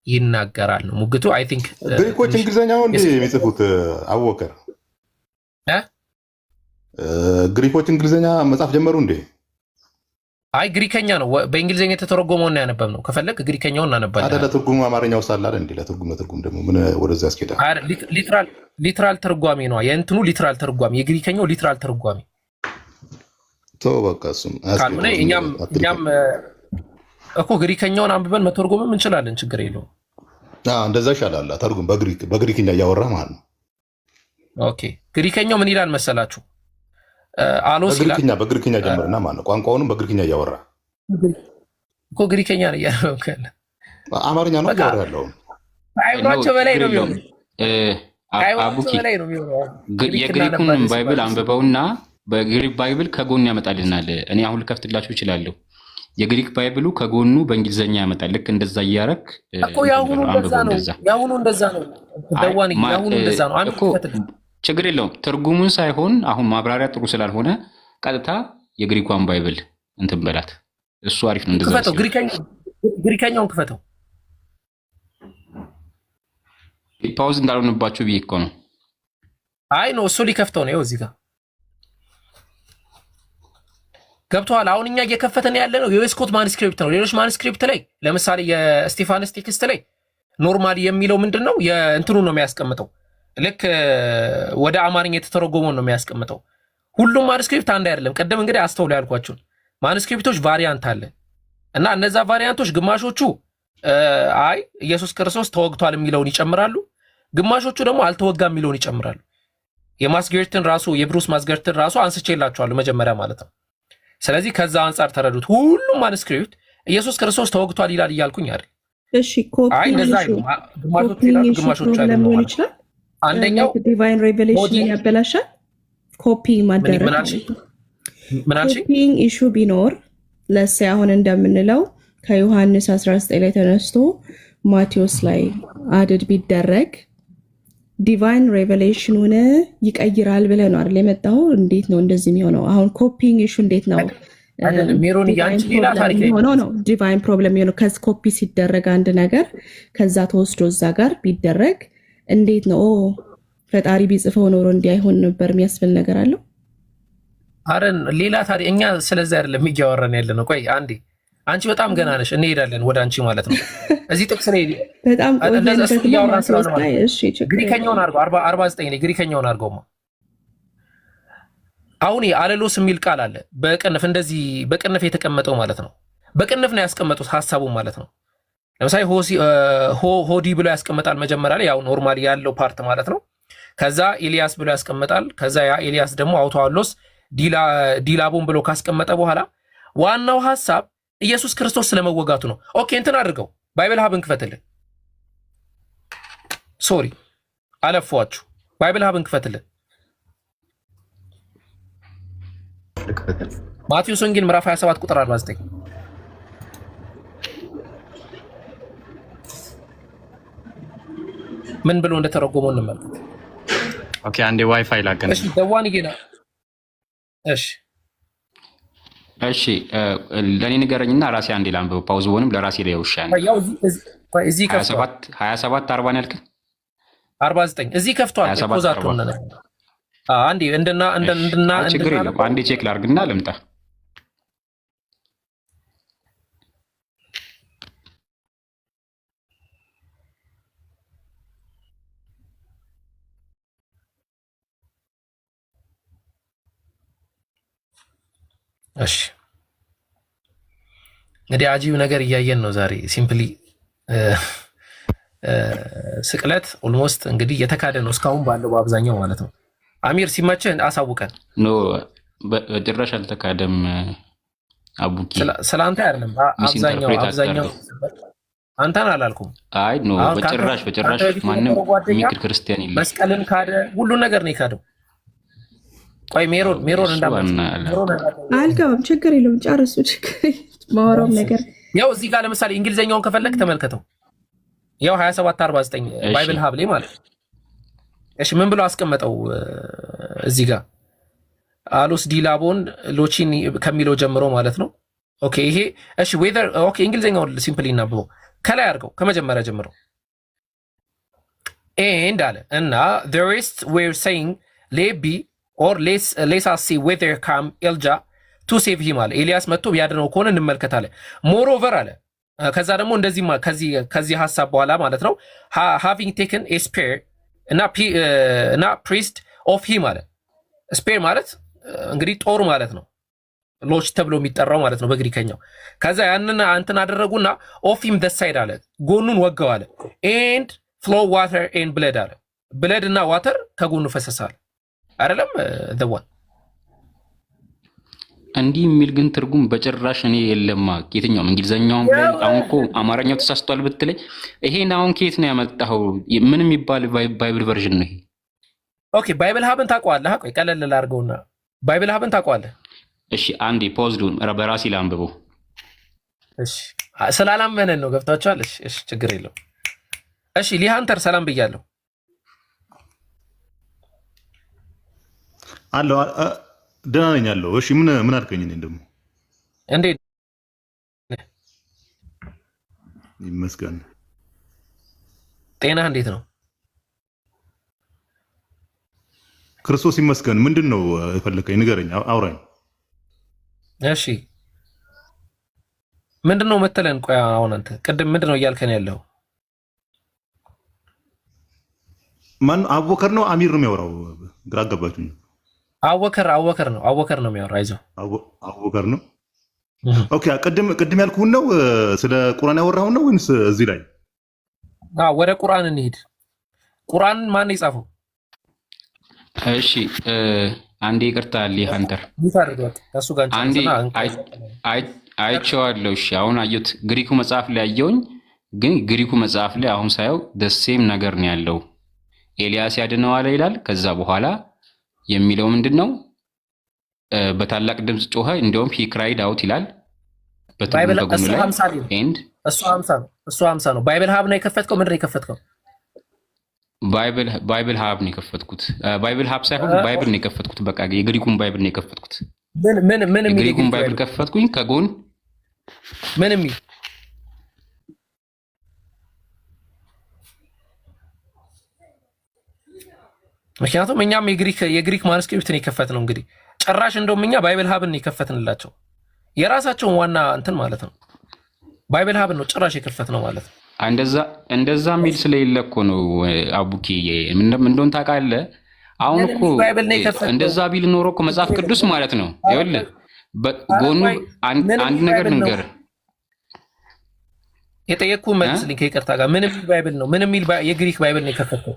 Speaker 2: ይናገራል ነው ሙግቱ። አይ ቲንክ
Speaker 1: ግሪኮች እንግሊዘኛውን እንዴ የሚጽፉት አወከር ግሪኮች እንግሊዘኛ መጻፍ ጀመሩ እንዴ?
Speaker 2: አይ ግሪከኛ ነው በእንግሊዘኛ የተተረጎመውን ነው ያነበብነው። ከፈለክ ግሪከኛውን እናነባለን።
Speaker 1: አይደለ ትርጉሙ አማርኛው ሳለ አይደል እንዴ? ለትርጉም ደግሞ ምን ወደዛ ያስኬዳል?
Speaker 2: ሊትራል ተርጓሚ ነው የእንትኑ ሊትራል ተርጓሚ፣ የግሪከኛው ሊትራል ተርጓሚ
Speaker 1: ተው በቃ እሱም
Speaker 2: ካልሆነ እኛም እኮ ግሪከኛውን አንብበን መተርጎምም እንችላለን። ችግር የለውም።
Speaker 1: እንደዛ ይሻላል። ተርጉም በግሪክኛ እያወራ ማለት ነው።
Speaker 2: ኦኬ ግሪከኛው ምን ይላል መሰላችሁ? አሎስ ይላል።
Speaker 1: በግሪክኛ ጀምርና ማለት ነው። ቋንቋውንም በግሪክኛ እያወራ
Speaker 2: እኮ ግሪከኛ ነው ያለው።
Speaker 1: አማርኛ ነው እያወራ ያለው።
Speaker 2: አይብራቸው በላይ ነው የሚሆነው።
Speaker 7: አቡኪ የግሪኩን ባይብል አንብበውና በግሪክ ባይብል ከጎን ያመጣልናል። እኔ አሁን ልከፍትላችሁ እችላለሁ። የግሪክ ባይብሉ ከጎኑ በእንግሊዝኛ ያመጣል። ልክ እንደዛ እያረክ
Speaker 2: እኮ ያሁኑ እንደዛ ነው። ያሁኑ እንደዛ ነው። ደዋን ያሁኑ እንደዛ ነው እኮ
Speaker 7: ችግር የለውም። ትርጉሙን ሳይሆን አሁን ማብራሪያ ጥሩ ስላልሆነ ቀጥታ የግሪኳን ባይብል እንትን በላት። እሱ አሪፍ ነው። እንደዛ
Speaker 2: ክፈተው፣ ግሪከኛውን ክፈተው።
Speaker 7: ፓውዝ እንዳልሆነባችሁ ብዬ እኮ ነው።
Speaker 2: አይ ነው እሱ ሊከፍተው ነው። እዚህ ጋር ገብቷል። አሁን እኛ እየከፈተን ያለ ነው የዌስኮት ማኑስክሪፕት ነው። ሌሎች ማኑስክሪፕት ላይ ለምሳሌ የስቴፋንስ ቴክስት ላይ ኖርማሊ የሚለው ምንድነው የእንትኑ ነው የሚያስቀምጠው። ልክ ወደ አማርኛ የተተረጎመውን ነው የሚያስቀምጠው። ሁሉም ማኑስክሪፕት አንድ አይደለም። ቀደም እንግዲህ አስተውሉ ያልኳችሁ ማኑስክሪፕቶች ቫሪያንት አለ እና እነዛ ቫሪያንቶች ግማሾቹ አይ ኢየሱስ ክርስቶስ ተወግቷል የሚለውን ይጨምራሉ፣ ግማሾቹ ደግሞ አልተወጋም የሚለውን ይጨምራሉ። የማስገርትን ራሱ የብሩስ ማስገርትን ራሱ አንስቼላችኋለሁ መጀመሪያ ማለት ነው። ስለዚህ ከዛ አንጻር ተረዱት። ሁሉም ማኑስክሪፕት ኢየሱስ ክርስቶስ ተወግቷል ይላል እያልኩኝ አይደል?
Speaker 5: እሺ ኮፒ
Speaker 2: አይ እንደዛ አይደለም። ግማሾቹ ይላሉ፣ ግማሾቹ አይደለም ማለት ነው። አንደኛው
Speaker 5: ዲቫይን ሬቨሌሽን ያበላሻል። ኮፒ ማደረግ
Speaker 2: ምን አልሽ?
Speaker 5: ኮፒንግ ኢሹ ቢኖር ለሴ አሁን እንደምንለው ከዮሐንስ 19 ላይ ተነስቶ ማቴዎስ ላይ አድድ ቢደረግ ዲቫይን ሬቨሌሽኑን ይቀይራል ብለህ ነው አይደል የመጣው? እንዴት ነው እንደዚህ የሚሆነው? አሁን ኮፒንግ ኢሹ እንዴት ነው
Speaker 2: ሜሮን ያንቺ ሌላ ታሪክ
Speaker 5: ነው ዲቫይን ፕሮብለም የሆነው? ኮፒ ሲደረግ አንድ ነገር ከዛ ተወስዶ እዛ ጋር ቢደረግ እንዴት ነው ፈጣሪ ቢጽፈው ኖሮ እንዲያይሆን ነበር የሚያስብል ነገር አለው?
Speaker 2: አረን ሌላ ታሪክ። እኛ ስለዚህ አይደለም እያወራን ያለ ነው። ቆይ አንዴ አንቺ በጣም ገና ነሽ፣ እንሄዳለን ወደ አንቺ ማለት ነው። እዚህ ጥቅስ ላይ
Speaker 5: በጣም
Speaker 2: ግሪከኛውን አድርገው 49 ላይ ግሪከኛውን አድርገውማ። አሁን አለሎስ የሚል ቃል አለ በቅንፍ እንደዚህ በቅንፍ የተቀመጠው ማለት ነው። በቅንፍ ነው ያስቀመጡት ሀሳቡን ማለት ነው። ለምሳሌ ሆዲ ብሎ ያስቀምጣል መጀመሪያ ላይ ያው ኖርማሊ ያለው ፓርት ማለት ነው። ከዛ ኤልያስ ብሎ ያስቀምጣል። ከዛ ያ ኤልያስ ደግሞ አውቶአሎስ ዲላቦን ብሎ ካስቀመጠ በኋላ ዋናው ሀሳብ ኢየሱስ ክርስቶስ ስለመወጋቱ ነው። ኦኬ እንትን አድርገው ባይብል ሀብን ክፈትልን። ሶሪ አለፏችሁ። ባይብል ሀብን ክፈትልን። ማቴዎስ ወንጌል ምዕራፍ 27 ቁጥር 49 ምን ብሎ እንደተረጎመው እንመልከት።
Speaker 3: ኦኬ አንዴ ዋይፋይ ላገናኝ።
Speaker 2: እሺ ደዋን ይገና እሺ
Speaker 7: እሺ ለኔ ንገረኝና ራሴ አንዴ ላንብብ። ፓውዝ ሆንም ለራሴ ላይ ውሻ ነው።
Speaker 2: ያው እዚህ ከፍቷል
Speaker 7: 27 40 ያልክ
Speaker 2: 49 እዚህ ከፍቷል። ኮዛቶ ነው አንዴ እንደና
Speaker 7: ችግር የለም። አንዴ ቼክ ላርግና ልምጣ።
Speaker 2: እሺ እንግዲህ አጂብ ነገር እያየን ነው ዛሬ። ሲምፕሊ ስቅለት ኦልሞስት እንግዲህ የተካደ ነው እስካሁን ባለው በአብዛኛው ማለት ነው። አሚር ሲመችህ አሳውቀን።
Speaker 7: ኖ በጭራሽ አልተካደም። አቡኪ
Speaker 2: ስላንተ አይደለም አብዛኛው አንተን አላልኩም።
Speaker 7: አይ ኖ በጭራሽ ማንም የሚክድ ክርስቲያን የለም።
Speaker 2: መስቀልን ካደ፣ ሁሉን ነገር ነው የካደው። ቆይ ሜሮን
Speaker 5: አልገባም። ችግር የለውም ጨርሱ። ችግር ማወራው ነገር
Speaker 2: ያው እዚህ ጋር ለምሳሌ እንግሊዘኛውን ከፈለክ ተመልከተው። ያው 2749 ባይብል ሀብሌ ማለት እሺ ምን ብሎ አስቀመጠው እዚህ ጋር አሎስ ዲላቦን ሎቺን ከሚለው ጀምሮ ማለት ነው። ኦኬ ይሄ እሺ ዌዘር ኦኬ እንግሊዘኛውን ሲምፕሊ እናብበው ከላይ አድርገው ከመጀመሪያ ጀምሮ ኤንድ አለ እና the rest were saying ሌቢ or let's see whether come Elijah to save him አለ። ኤልያስ መጥቶ ቢያድነው ከሆነ እንመልከታለን። moreover አለ ከዛ ደግሞ እንደዚህ ከዚህ ሐሳብ በኋላ ማለት ነው having taken a spear እና priest of him አለ። spear ማለት እንግዲህ ጦር ማለት ነው። ሎች ተብሎ የሚጠራው ማለት ነው በግሪከኛው። ከዛ ያንን አንተን አደረጉና of him the side አለ ጎኑን ወጋው አለ and flow water and blood አለ። blood እና water ከጎኑ ፈሰሳል አይደለም ደዋን
Speaker 7: እንዲህ የሚል ግን ትርጉም በጭራሽ እኔ የለማ። የትኛውም እንግሊዘኛውም ላይ አሁን እኮ አማርኛው ተሳስቷል ብትለኝ ይሄን አሁን ከየት ነው ያመጣኸው? ምን የሚባል ባይብል ቨርዥን ነው ይሄ?
Speaker 2: ኦኬ ባይብል ሀብን ታውቀዋለህ? ቆይ ቀለል ላድርገውና ባይብል ሀብን ታውቀዋለህ?
Speaker 7: እሺ አንዴ ፖዝዱን በራሴ ላንብበው።
Speaker 2: እሺ ስላላመነን ነው ገብታችኋል። እሺ ችግር የለው። እሺ ሊሃንተር ሰላም ብያለሁ።
Speaker 1: አለው ደህና ነኝ አለው። እሺ ምን አልከኝ? እኔ ደግሞ
Speaker 2: እንዴት
Speaker 1: ይመስገን።
Speaker 2: ጤና እንዴት ነው?
Speaker 1: ክርስቶስ ይመስገን። ምንድን ነው የፈለከኝ? ንገረኝ፣ አውራኝ።
Speaker 2: እሺ ምንድን ነው መተለን? ቆይ አሁን አንተ ቅድም ምንድን ነው እያልከን ያለው?
Speaker 1: ማን አቡበከር ነው አሚር ነው የሚያወራው? ግራ አጋባችሁኝ።
Speaker 2: አቡበከር ነው የሚያወራው። አይዞህ
Speaker 1: አቡበከር ነው። ኦኬ ቅድም ያልኩህን ነው ስለ ቁርአን ያወራሁን ነው ወይንስ እዚህ ላይ?
Speaker 2: ወደ ቁርአን እንሂድ። ቁርአን ማን የጻፈው?
Speaker 7: እሺ አንዴ ይቅርታ ሊሃንተር አንዴ አይቼዋለሁ። እሺ አሁን አየሁት። ግሪኩ መጽሐፍ ላይ አየሁኝ፣ ግን ግሪኩ መጽሐፍ ላይ አሁን ሳየው ደሴም ነገር ነው ያለው። ኤልያስ ያድነዋል ይላል። ከዛ በኋላ የሚለው ምንድን ነው? በታላቅ ድምፅ ጮኸ፣ እንዲያውም ሂ ክራይድ አውት ይላል። በትርጉም ከጎኑ ላይ ኤንድ
Speaker 2: እሱ 50 ነው። ባይብል ሀብ ነው የከፈትከው? ምንድን ነው የከፈትከው?
Speaker 7: ባይብል ሀብ ነው የከፈትኩት። ባይብል ሀብ ሳይሆን ባይብል ነው የከፈትኩት። በቃ የግሪኩን ባይብል ነው የከፈትኩት።
Speaker 2: ምን
Speaker 7: የግሪኩን ባይብል ከፈትኩኝ። ከጎን
Speaker 2: ምን የሚል ምክንያቱም እኛም የግሪክ ማኑስክሪፕትን የከፈት ነው። እንግዲህ ጭራሽ እንደውም እኛ ባይብል ሀብን የከፈትንላቸው የራሳቸውን ዋና እንትን ማለት ነው። ባይብል ሀብን ነው ጭራሽ የከፈት ነው ማለት ነው።
Speaker 7: እንደዛ የሚል ስለሌለ እኮ ነው አቡኪ። ምን እንደሆነ ታውቃለህ? አሁን እኮ እንደዛ ቢል ኖሮ እኮ መጽሐፍ ቅዱስ ማለት ነው። ይኸውልህ ጎኑ አንድ ነገር ንገር
Speaker 2: የጠየቅኩህ መልስልኝ ከይቅርታ ጋር። ምን የሚል ባይብል ነው? ምን የሚል የግሪክ ባይብል ነው የከፈትከው?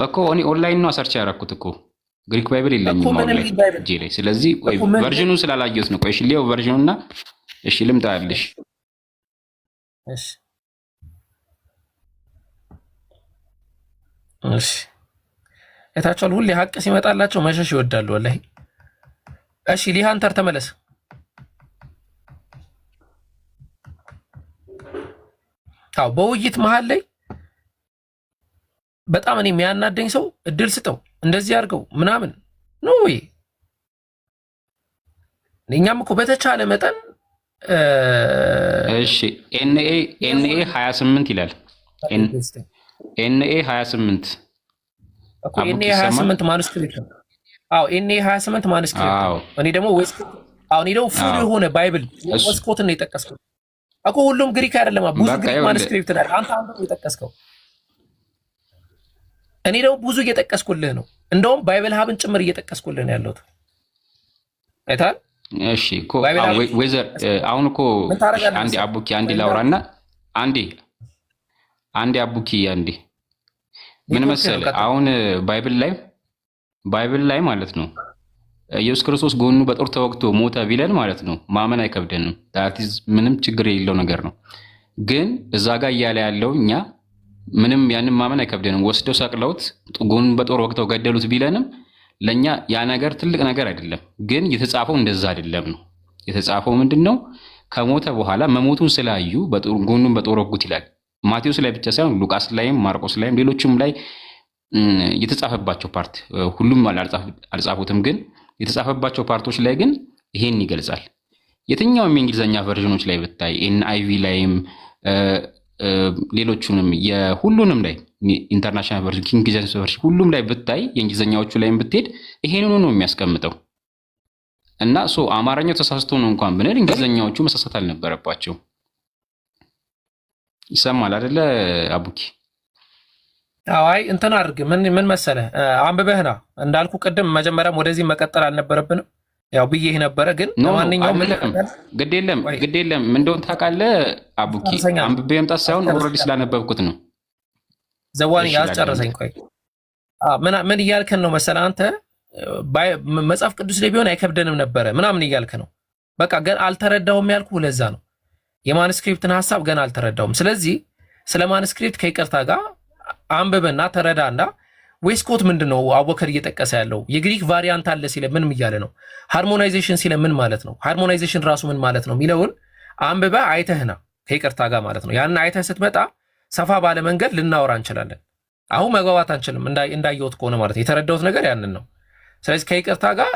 Speaker 7: እኮ እኔ ኦንላይን ነው ሰርች ያደረኩት እኮ ግሪክ ባይብል የለኝም ኦንላይን እጄ ላይ። ስለዚህ ቨርዥኑን ስላላየሁት ነው። ቆይ እሺ ሊየው ቨርዥኑና እሺ ልምጣልሽ።
Speaker 2: እሺ እታቸዋል ሁሌ ሀቅ ሲመጣላቸው መሸሽ ይወዳሉ ወላሂ። እሺ ሊሃንተር ተመለስ። አዎ በውይይት መሀል ላይ በጣም እኔ የሚያናደኝ ሰው እድል ስጠው እንደዚህ አድርገው ምናምን ነው ወይ? እኛም እኮ በተቻለ መጠን
Speaker 7: እሺ ኤንኤ 28 ይላል። ኤንኤ 28
Speaker 2: እኮ ኤንኤ 28 ማኑስክሪፕት ነው። አዎ ኤንኤ 28 ማኑስክሪፕት ነው። እኔ ደግሞ ፉል የሆነ ባይብል ወስኮት ነው የጠቀስኩት እኮ። ሁሉም ግሪክ አይደለም፣ ብዙ ግሪክ ማኑስክሪፕት ነው። አንተ ነው የጠቀስከው። እኔ ደግሞ ብዙ እየጠቀስኩልህ ነው። እንደውም ባይብል ሀብን ጭምር እየጠቀስኩልህ ነው ያለሁት። አይተሃል?
Speaker 7: እሺ እኮ ወይዘር አሁን እኮ አንዴ አቡኪ አንዴ ላውራና አንዴ አቡኪ አንዴ ምን መሰለህ፣ አሁን ባይብል ላይ ማለት ነው ኢየሱስ ክርስቶስ ጎኑ በጦር ተወግቶ ሞተ ቢለን ማለት ነው ማመን አይከብደንም። ዳቲዝ ምንም ችግር የሌለው ነገር ነው። ግን እዛ ጋር እያለ ያለው እኛ ምንም ያንን ማመን አይከብደንም። ወስደው ሰቅለውት ጎኑን በጦር ወግተው ገደሉት ቢለንም ለኛ ያ ነገር ትልቅ ነገር አይደለም። ግን የተጻፈው እንደዛ አይደለም ነው። የተጻፈው ምንድነው? ከሞተ በኋላ መሞቱን ስላዩ ጎኑን በጦር ወጉት ይላል። ማቴዎስ ላይ ብቻ ሳይሆን ሉቃስ ላይም ማርቆስ ላይም ሌሎችም ላይ የተጻፈባቸው ፓርት ሁሉም አልጻፉትም፣ ግን የተጻፈባቸው ፓርቶች ላይ ግን ይሄን ይገልጻል። የትኛውም የእንግሊዝኛ ቨርዥኖች ላይ ብታይ ኤንአይቪ ላይም ሌሎቹንም የሁሉንም ላይ ኢንተርናሽናል ቨርዥን ኪንግ ጄምስ ቨርዥን ሁሉም ላይ ብታይ የእንግሊዝኛዎቹ ላይም ብትሄድ ይሄንኑ ነው የሚያስቀምጠው። እና አማርኛው ተሳስቶ ነው እንኳን ብንል እንግሊዝኛዎቹ መሳሳት አልነበረባቸው። ይሰማል አይደለ አቡኪ?
Speaker 2: አይ እንትን አድርግ። ምን መሰለህ አንብበህና እንዳልኩ ቅድም መጀመሪያም ወደዚህ መቀጠል አልነበረብንም ያው ብዬህ ነበረ። ግን ለማንኛውም
Speaker 7: ግድ የለም ምን እንደሆነ ታውቃለህ አቡኪ? አንብቤ መምጣት ሳይሆን ኦልሬዲ ስላነበብኩት ነው።
Speaker 2: ዘዋን ያስጨረሰኝ። ቆይ ምን እያልከን ነው መሰለህ አንተ? መጽሐፍ ቅዱስ ላይ ቢሆን አይከብደንም ነበረ ምናምን እያልክ ነው። በቃ ገና አልተረዳሁም ያልኩህ ለዛ ነው። የማኑስክሪፕትን ሀሳብ ገና አልተረዳሁም። ስለዚህ ስለ ማኑስክሪፕት ከይቅርታ ጋር አንብበና ተረዳና ዌስኮት ምንድነው አቡበከር እየጠቀሰ ያለው? የግሪክ ቫሪያንት አለ ሲለ ምን እያለ ነው? ሃርሞናይዜሽን ሲለ ምን ማለት ነው? ሃርሞናይዜሽን ራሱ ምን ማለት ነው የሚለውን አንብበህ አይተህና ከይቅርታ ጋር ማለት ነው። ያን አይተህ ስትመጣ ሰፋ ባለ መንገድ ልናወራ እንችላለን። አሁን መግባባት አንችልም እንዳየሁት ከሆነ ማለት ነው። የተረዳሁት ነገር ያንን ነው። ስለዚህ ከይቅርታ ጋር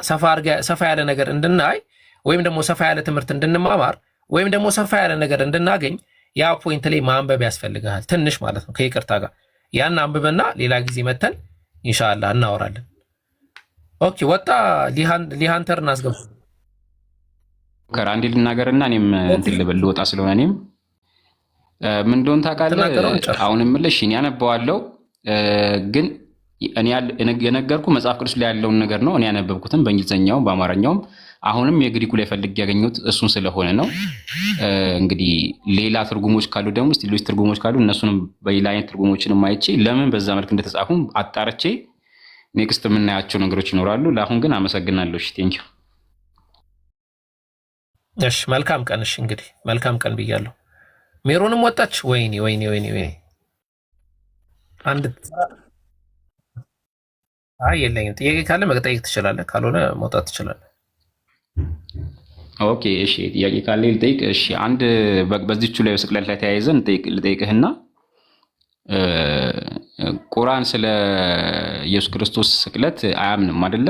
Speaker 2: ሰፋ ያለ ነገር እንድናይ ወይም ደግሞ ሰፋ ያለ ትምህርት እንድንማማር ወይም ደግሞ ሰፋ ያለ ነገር እንድናገኝ ያ ፖይንት ላይ ማንበብ ያስፈልግሃል ትንሽ ማለት ነው። ከይቅርታ ጋር ያን አንብበና ሌላ ጊዜ መተን ኢንሻአላህ እናወራለን። ኦኬ ወጣ ሊሃንተር እናስገባ
Speaker 7: ከራንዲ ልናገርና እኔም እንትን ልበል ወጣ ስለሆነ እኔም ምን እንደሆነ ታውቃለህ። አሁን እምልሽ እኔ ያነበዋለሁ ግን እኔ የነገርኩ መጽሐፍ ቅዱስ ላይ ያለውን ነገር ነው። እኔ ያነበብኩትን በእንግሊዝኛውም በአማርኛውም አሁንም የግሪኩ ላይ ፈልግ ያገኙት እሱን ስለሆነ ነው። እንግዲህ ሌላ ትርጉሞች ካሉ ደግሞ ሌሎች ትርጉሞች ካሉ እነሱንም በሌላ አይነት ትርጉሞችንም አይቼ ለምን በዛ መልክ እንደተጻፉም አጣርቼ ኔክስት የምናያቸው ነገሮች ይኖራሉ። ለአሁን ግን አመሰግናለሁ። እሺ ቴንኪው።
Speaker 2: እሺ መልካም ቀን። እሺ እንግዲህ መልካም ቀን ብያለሁ። ሜሮንም ወጣች። ወይኔ አንድ የለኝም። ጥያቄ ካለ መጠየቅ ትችላለህ፣ ካልሆነ መውጣት ትችላለህ።
Speaker 7: ኦኬ እሺ፣ ጥያቄ ካለ ልጠይቅ። እሺ አንድ በዚህቹ ላይ ስቅለት ላይ ተያይዘን ልጠይቅህና ቁርአን ስለ ኢየሱስ ክርስቶስ ስቅለት አያምንም አይደለ?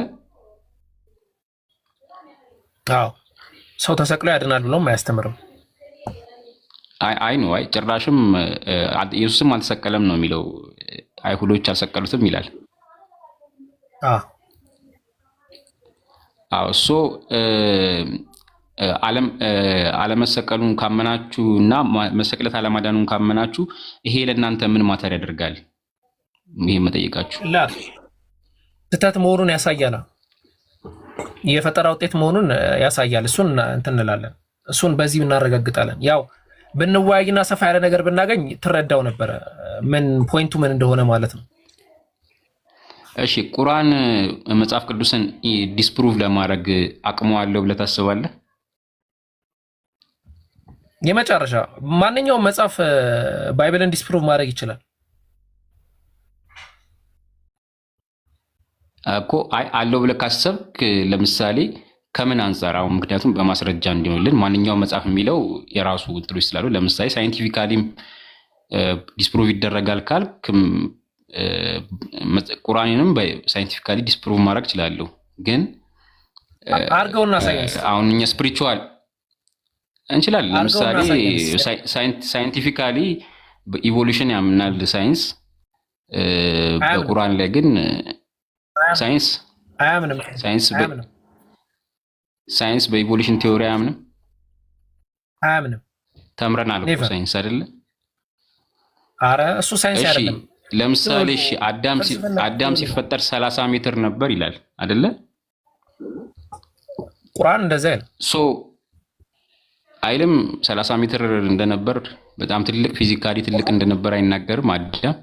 Speaker 2: አዎ ሰው ተሰቅሎ ያድናል ብሎም አያስተምርም።
Speaker 7: አይ ነው ጭራሽም ኢየሱስም አልተሰቀለም ነው የሚለው። አይሁዶች አልሰቀሉትም ይላል። ሶ አለመሰቀሉን ካመናችሁ እና መሰቅለት አለማዳኑን ካመናችሁ ይሄ ለእናንተ ምን ማተር ያደርጋል? ይሄ መጠየቃችሁ
Speaker 2: ስህተት መሆኑን ያሳያል። የፈጠራ ውጤት መሆኑን ያሳያል። እሱን እንትን እንላለን። እሱን በዚህ እናረጋግጣለን። ያው ብንወያይና ሰፋ ያለ ነገር ብናገኝ ትረዳው ነበረ ምን ፖይንቱ ምን እንደሆነ ማለት ነው።
Speaker 7: እሺ ቁርአን መጽሐፍ ቅዱስን ዲስፕሩቭ ለማድረግ አቅሙ አለው ብለህ ታስባለህ?
Speaker 2: የመጨረሻ ማንኛውም መጽሐፍ ባይብልን ዲስፕሩቭ ማድረግ ይችላል
Speaker 7: እኮ። አለው ብለህ ካሰብክ ለምሳሌ ከምን አንፃር? አሁን ምክንያቱም በማስረጃ እንዲሆንልን ማንኛውም መጽሐፍ የሚለው የራሱ ውጥሮች ስላሉ ለምሳሌ ሳይንቲፊካሊም ዲስፕሩቭ ይደረጋል ካልክ ቁርአንንም በሳይንቲፊካሊ ዲስፕሩቭ ማድረግ እችላለሁ። ግን
Speaker 2: አርገውና ሳይንስ
Speaker 7: አሁን እኛ ስፒሪቹዋል እንችላለን። ለምሳሌ ሳይንቲፊካሊ በኢቮሉሽን ያምናል ሳይንስ፣ በቁርአን ላይ ግን ሳይንስ
Speaker 2: አያምንም።
Speaker 7: ሳይንስ በኢቮሉሽን ቲዮሪ
Speaker 2: አያምንም።
Speaker 7: ተምረናል እኮ ሳይንስ አይደለ?
Speaker 2: አረ እሱ ሳይንስ አይደለም።
Speaker 7: ለምሳሌ እሺ አዳም ሲፈጠር 30 ሜትር ነበር ይላል አይደለ?
Speaker 2: ቁርአን እንደዛ ይላል።
Speaker 7: አይልም 30 ሜትር እንደነበር በጣም ትልቅ ፊዚካሊ ትልቅ እንደነበር አይናገርም አዳም?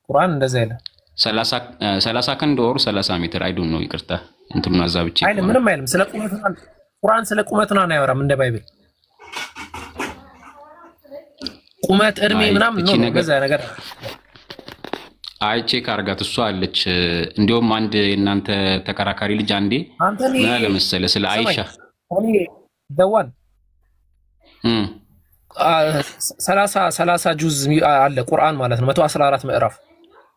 Speaker 2: ቁርአን እንደዛ ይላል።
Speaker 7: 30 ክንድ ወር 30 ሜትር አይ ዶንት ኖ ይቅርታ እንትኑን አዛብቼ
Speaker 2: አይልም። ምንም አይልም። ስለ ቁመት ቁርአን ስለ ቁመት ነው አያወራም እንደ ባይብል ቁመት እድሜ ምናምን ነው በዛ ነገር
Speaker 7: አይ ቼክ አርጋት እሷ አለች። እንዲያውም አንድ የእናንተ ተከራካሪ ልጅ አንዴ ምን አለ መሰለ ስለ አይሻ
Speaker 2: ደዋን 30 ጁዝ አለ ቁርአን ማለት ነው 114 ምዕራፍ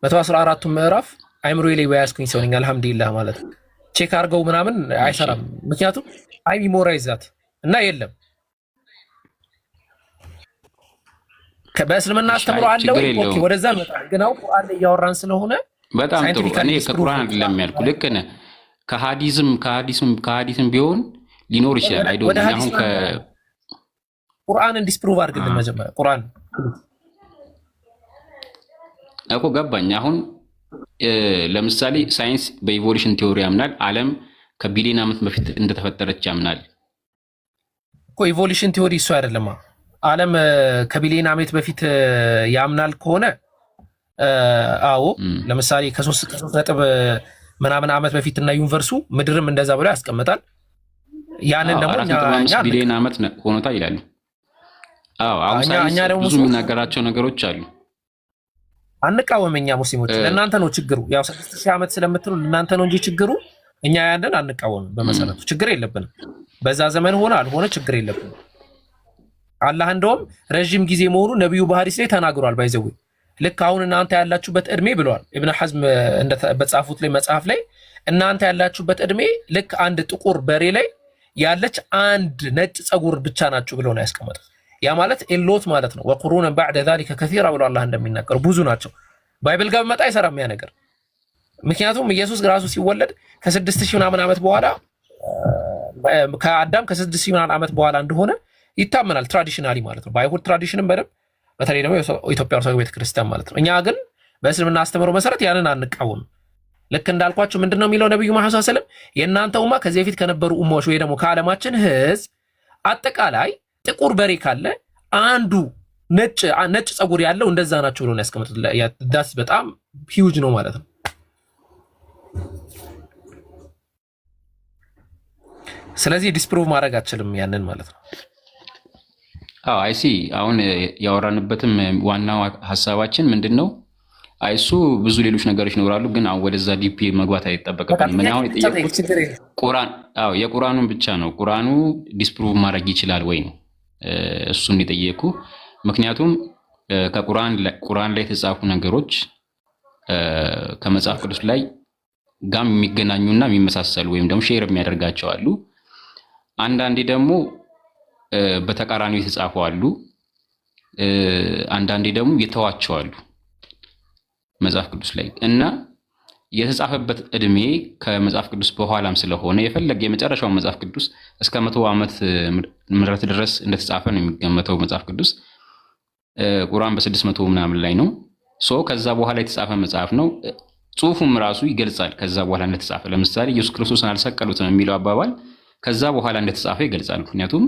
Speaker 2: 114ቱ ምዕራፍ አይምሮ ላይ ያስኩኝ ሰው ነኝ አልহামዱሊላህ ማለት ነው። ቼክ አርገው ምናምን አይሰራም። ምክንያቱም አይ ሚሞራይዛት እና የለም በእስልምና አስተምሮ አለው። ኦኬ ወደዛ መጣ ግን አው ቁርአን ላይ ያወራን ስለሆነ
Speaker 7: በጣም ጥሩ። እኔ ከቁርአን አይደለም ያልኩ ልክ ነህ። ከሐዲስም ቢሆን ሊኖር ይችላል። አይዶ አሁን
Speaker 2: ቁርአንን ዲስፕሩቭ አድርግልን መጀመሪያ። ቁርአን
Speaker 7: እኮ ገባኝ። አሁን ለምሳሌ ሳይንስ በኢቮሉሽን ቲዮሪ ያምናል። ዓለም ከቢሊዮን ዓመት በፊት እንደተፈጠረች ያምናል
Speaker 2: እኮ። ኢቮሉሽን ቲዮሪ እሱ አይደለም። ዓለም ከቢሊዮን ዓመት በፊት ያምናል ከሆነ አዎ፣ ለምሳሌ ከ3 ነጥብ ምናምን ዓመት በፊት እና ዩኒቨርሱ ምድርም እንደዛ ብሎ ያስቀምጣል። ያንን ደግሞ
Speaker 7: እኛ ቢሊዮን ዓመት ሆኖታ ይላሉ። አዎ አሁን ብዙ የሚናገራቸው ነገሮች አሉ።
Speaker 2: አንቃወም። እኛ ሙስሊሞች ለእናንተ ነው ችግሩ። ያው 6000 ዓመት ስለምትሉ ለእናንተ ነው እንጂ ችግሩ እኛ ያንን አንቃወም። በመሰረቱ ችግር የለብንም። በዛ ዘመን ሆነ አልሆነ ችግር የለብንም። አላህ እንደውም ረጅም ጊዜ መሆኑ ነብዩ በሐዲስ ላይ ተናግሯል። ባይዘው ልክ አሁን እናንተ ያላችሁበት እድሜ ብለዋል ኢብኑ ሐዝም በጻፉት ላይ መጽሐፍ ላይ እናንተ ያላችሁበት እድሜ ልክ አንድ ጥቁር በሬ ላይ ያለች አንድ ነጭ ጸጉር ብቻ ናችሁ ብለው ነው ያስቀመጡት። ያ ማለት ኤሎት ማለት ነው። ወቁሩን بعد ذلك كثيرا ብሎ አላህ እንደሚናገር ብዙ ናቸው። ባይብል ጋር መጣ አይሰራም ያ ነገር። ምክንያቱም ኢየሱስ ራሱ ሲወለድ ከ6000 ምናምን ዓመት በኋላ ከአዳም ከ6000 ምናምን ዓመት በኋላ እንደሆነ ይታመናል ትራዲሽናሊ ማለት ነው። በአይሁድ ትራዲሽንም በደም በተለይ ደግሞ ኢትዮጵያ ኦርቶዶክስ ቤተክርስቲያን ማለት ነው። እኛ ግን በእስልምና አስተምሮ መሰረት ያንን አንቃወም። ልክ እንዳልኳችሁ ምንድነው የሚለው ነብዩ መሐመድ ሰለላሁ ዐለይሂ ወሰለም የእናንተ ኡማ ከዚህ በፊት ከነበሩ ኡማዎች ወይ ደግሞ ከዓለማችን ህዝብ አጠቃላይ ጥቁር በሬ ካለ አንዱ ነጭ ጸጉር ያለው እንደዛ ናቸው ብሎ ነው ያስቀምጡት። ዳስ በጣም ሂውጅ ነው ማለት ነው። ስለዚህ ዲስፕሩቭ ማድረግ አትችልም ያንን ማለት ነው።
Speaker 7: አዎ አይሲ አሁን ያወራንበትም ዋናው ሀሳባችን ምንድነው? አይሱ ብዙ ሌሎች ነገሮች ይኖራሉ፣ ግን አሁን ወደዛ ዲፒ መግባት አይጠበቅብንም። ምን አሁን የጠየቁት ቁርአን የቁርአኑን ብቻ ነው። ቁርአኑ ዲስፕሩቭ ማድረግ ይችላል ወይ ነው እሱን የጠየቁ። ምክንያቱም ከቁርአን ላይ የተጻፉ ነገሮች ከመጽሐፍ ቅዱስ ላይ ጋም የሚገናኙና የሚመሳሰሉ ወይም ደግሞ ሼር የሚያደርጋቸው አሉ። አንዳንዴ ደግሞ በተቃራኒው የተጻፉ አሉ። አንዳንዴ ደግሞ የተዋቸው አሉ መጽሐፍ ቅዱስ ላይ እና የተጻፈበት እድሜ ከመጽሐፍ ቅዱስ በኋላም ስለሆነ የፈለገ የመጨረሻው መጽሐፍ ቅዱስ እስከ 100 ዓመት ምሕረት ድረስ እንደተጻፈ ነው የሚገመተው መጽሐፍ ቅዱስ። ቁርአን በ600 ምናምን ላይ ነው። ከዛ በኋላ የተጻፈ መጽሐፍ ነው። ጽሁፉም ራሱ ይገልጻል ከዛ በኋላ እንደተጻፈ። ለምሳሌ ኢየሱስ ክርስቶስን አልሰቀሉትም የሚለው አባባል ከዛ በኋላ እንደተጻፈ ይገልጻል። ምክንያቱም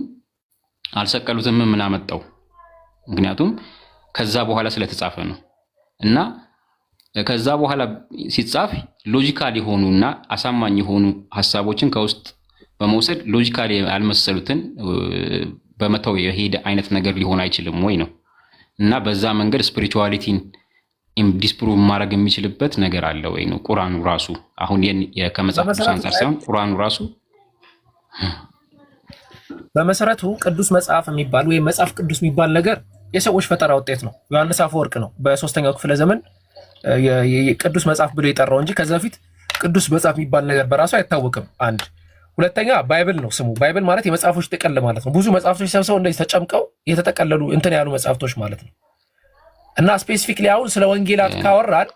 Speaker 7: አልሰቀሉትም ምን አመጣው? ምክንያቱም ከዛ በኋላ ስለተጻፈ ነው። እና ከዛ በኋላ ሲጻፍ ሎጂካል የሆኑና አሳማኝ የሆኑ ሐሳቦችን ከውስጥ በመውሰድ ሎጂካሊ ያልመሰሉትን በመተው የሄደ አይነት ነገር ሊሆን አይችልም ወይ ነው። እና በዛ መንገድ ስፒሪቹዋሊቲን ዲስፕሩቭ ማድረግ የሚችልበት ነገር አለ ወይ ነው ቁርአኑ ራሱ። አሁን ከመጽሐፍ ቅዱስ አንፃር ሳይሆን ቁርአኑ ራሱ
Speaker 2: በመሰረቱ ቅዱስ መጽሐፍ የሚባል ወይ መጽሐፍ ቅዱስ የሚባል ነገር የሰዎች ፈጠራ ውጤት ነው። ዮሐንስ አፈወርቅ ነው በ3ኛው ክፍለ ዘመን ቅዱስ መጽሐፍ ብሎ የጠራው እንጂ ከዛ በፊት ቅዱስ መጽሐፍ የሚባል ነገር በራሱ አይታወቅም። አንድ ሁለተኛ ባይብል ነው ስሙ። ባይብል ማለት የመጽሐፎች ጥቅል ማለት ነው። ብዙ መጽሐፍቶች ሰብስበው እንደዚህ ተጨምቀው የተጠቀለሉ እንትን ያሉ መጽሐፍቶች ማለት ነው። እና ስፔሲፊክሊ አሁን ስለ ወንጌላት ካወራን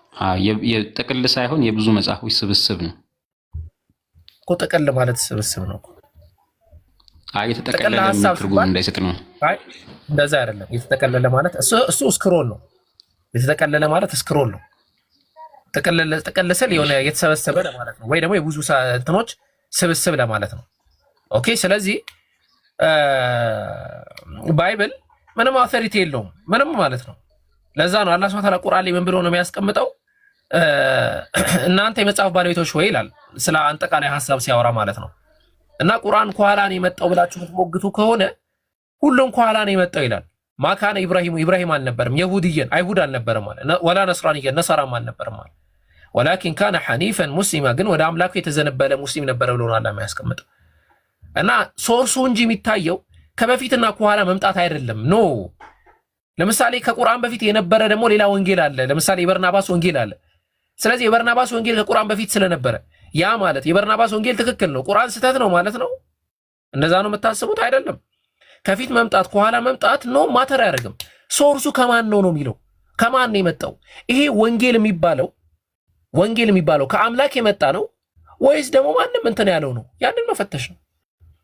Speaker 7: የጥቅል ሳይሆን የብዙ መጽሐፎች ስብስብ ነው
Speaker 2: እኮ። ጥቅል ማለት ስብስብ ነው።
Speaker 7: የተጠቀለለ ትርጉም እንዳይሰጥ ነው።
Speaker 2: እንደዛ አይደለም። የተጠቀለለ ማለት እሱ ስክሮል ነው። የተጠቀለለ ማለት ስክሮል ነው። ተቀለሰል የሆነ የተሰበሰበ ለማለት ነው፣ ወይ ደግሞ የብዙ እንትኖች ስብስብ ለማለት ነው። ኦኬ። ስለዚህ ባይብል ምንም አውቶሪቲ የለውም ምንም ማለት ነው። ለዛ ነው አላህ ሱብሓነሁ ወተዓላ ቁርአን ላይ ምን ብሎ ነው የሚያስቀምጠው? እናንተ የመጽሐፍ ባለቤቶች ወይ ይላል፣ ስለ አጠቃላይ ሐሳብ ሲያወራ ማለት ነው። እና ቁርአን ከኋላ ነው የመጣው ብላችሁ የምትሞግቱ ከሆነ ሁሉም ከኋላ ነው የመጣው ይላል። ማካነ ኢብራሂም አልነበረም፣ የሁድየን አይሁድ አልነበረም ማለት ወላ ነስራንየን ነሳራም አልነበረም ማለት ወላኪን ካነ ሐኒፈን ሙስሊማ ግን ወደ አምላኩ የተዘነበለ ሙስሊም ነበረ ብሎ ነው አላህ የሚያስቀምጠው። እና ሶርሱ እንጂ የሚታየው ከበፊትና ከኋላ መምጣት አይደለም። ኖ ለምሳሌ ከቁርአን በፊት የነበረ ደግሞ ሌላ ወንጌል አለ። ለምሳሌ የበርናባስ ወንጌል አለ። ስለዚህ የበርናባስ ወንጌል ከቁርአን በፊት ስለነበረ ያ ማለት የበርናባስ ወንጌል ትክክል ነው፣ ቁርአን ስህተት ነው ማለት ነው። እንደዛ ነው የምታስቡት? አይደለም። ከፊት መምጣት ከኋላ መምጣት ነው ማተር አያደርግም። ሶርሱ ከማን ነው ነው የሚለው ከማን ነው የመጣው? ይሄ ወንጌል የሚባለው ከአምላክ የመጣ ነው ወይስ ደግሞ ማንም እንትን ያለው ነው? ያንን መፈተሽ ነው።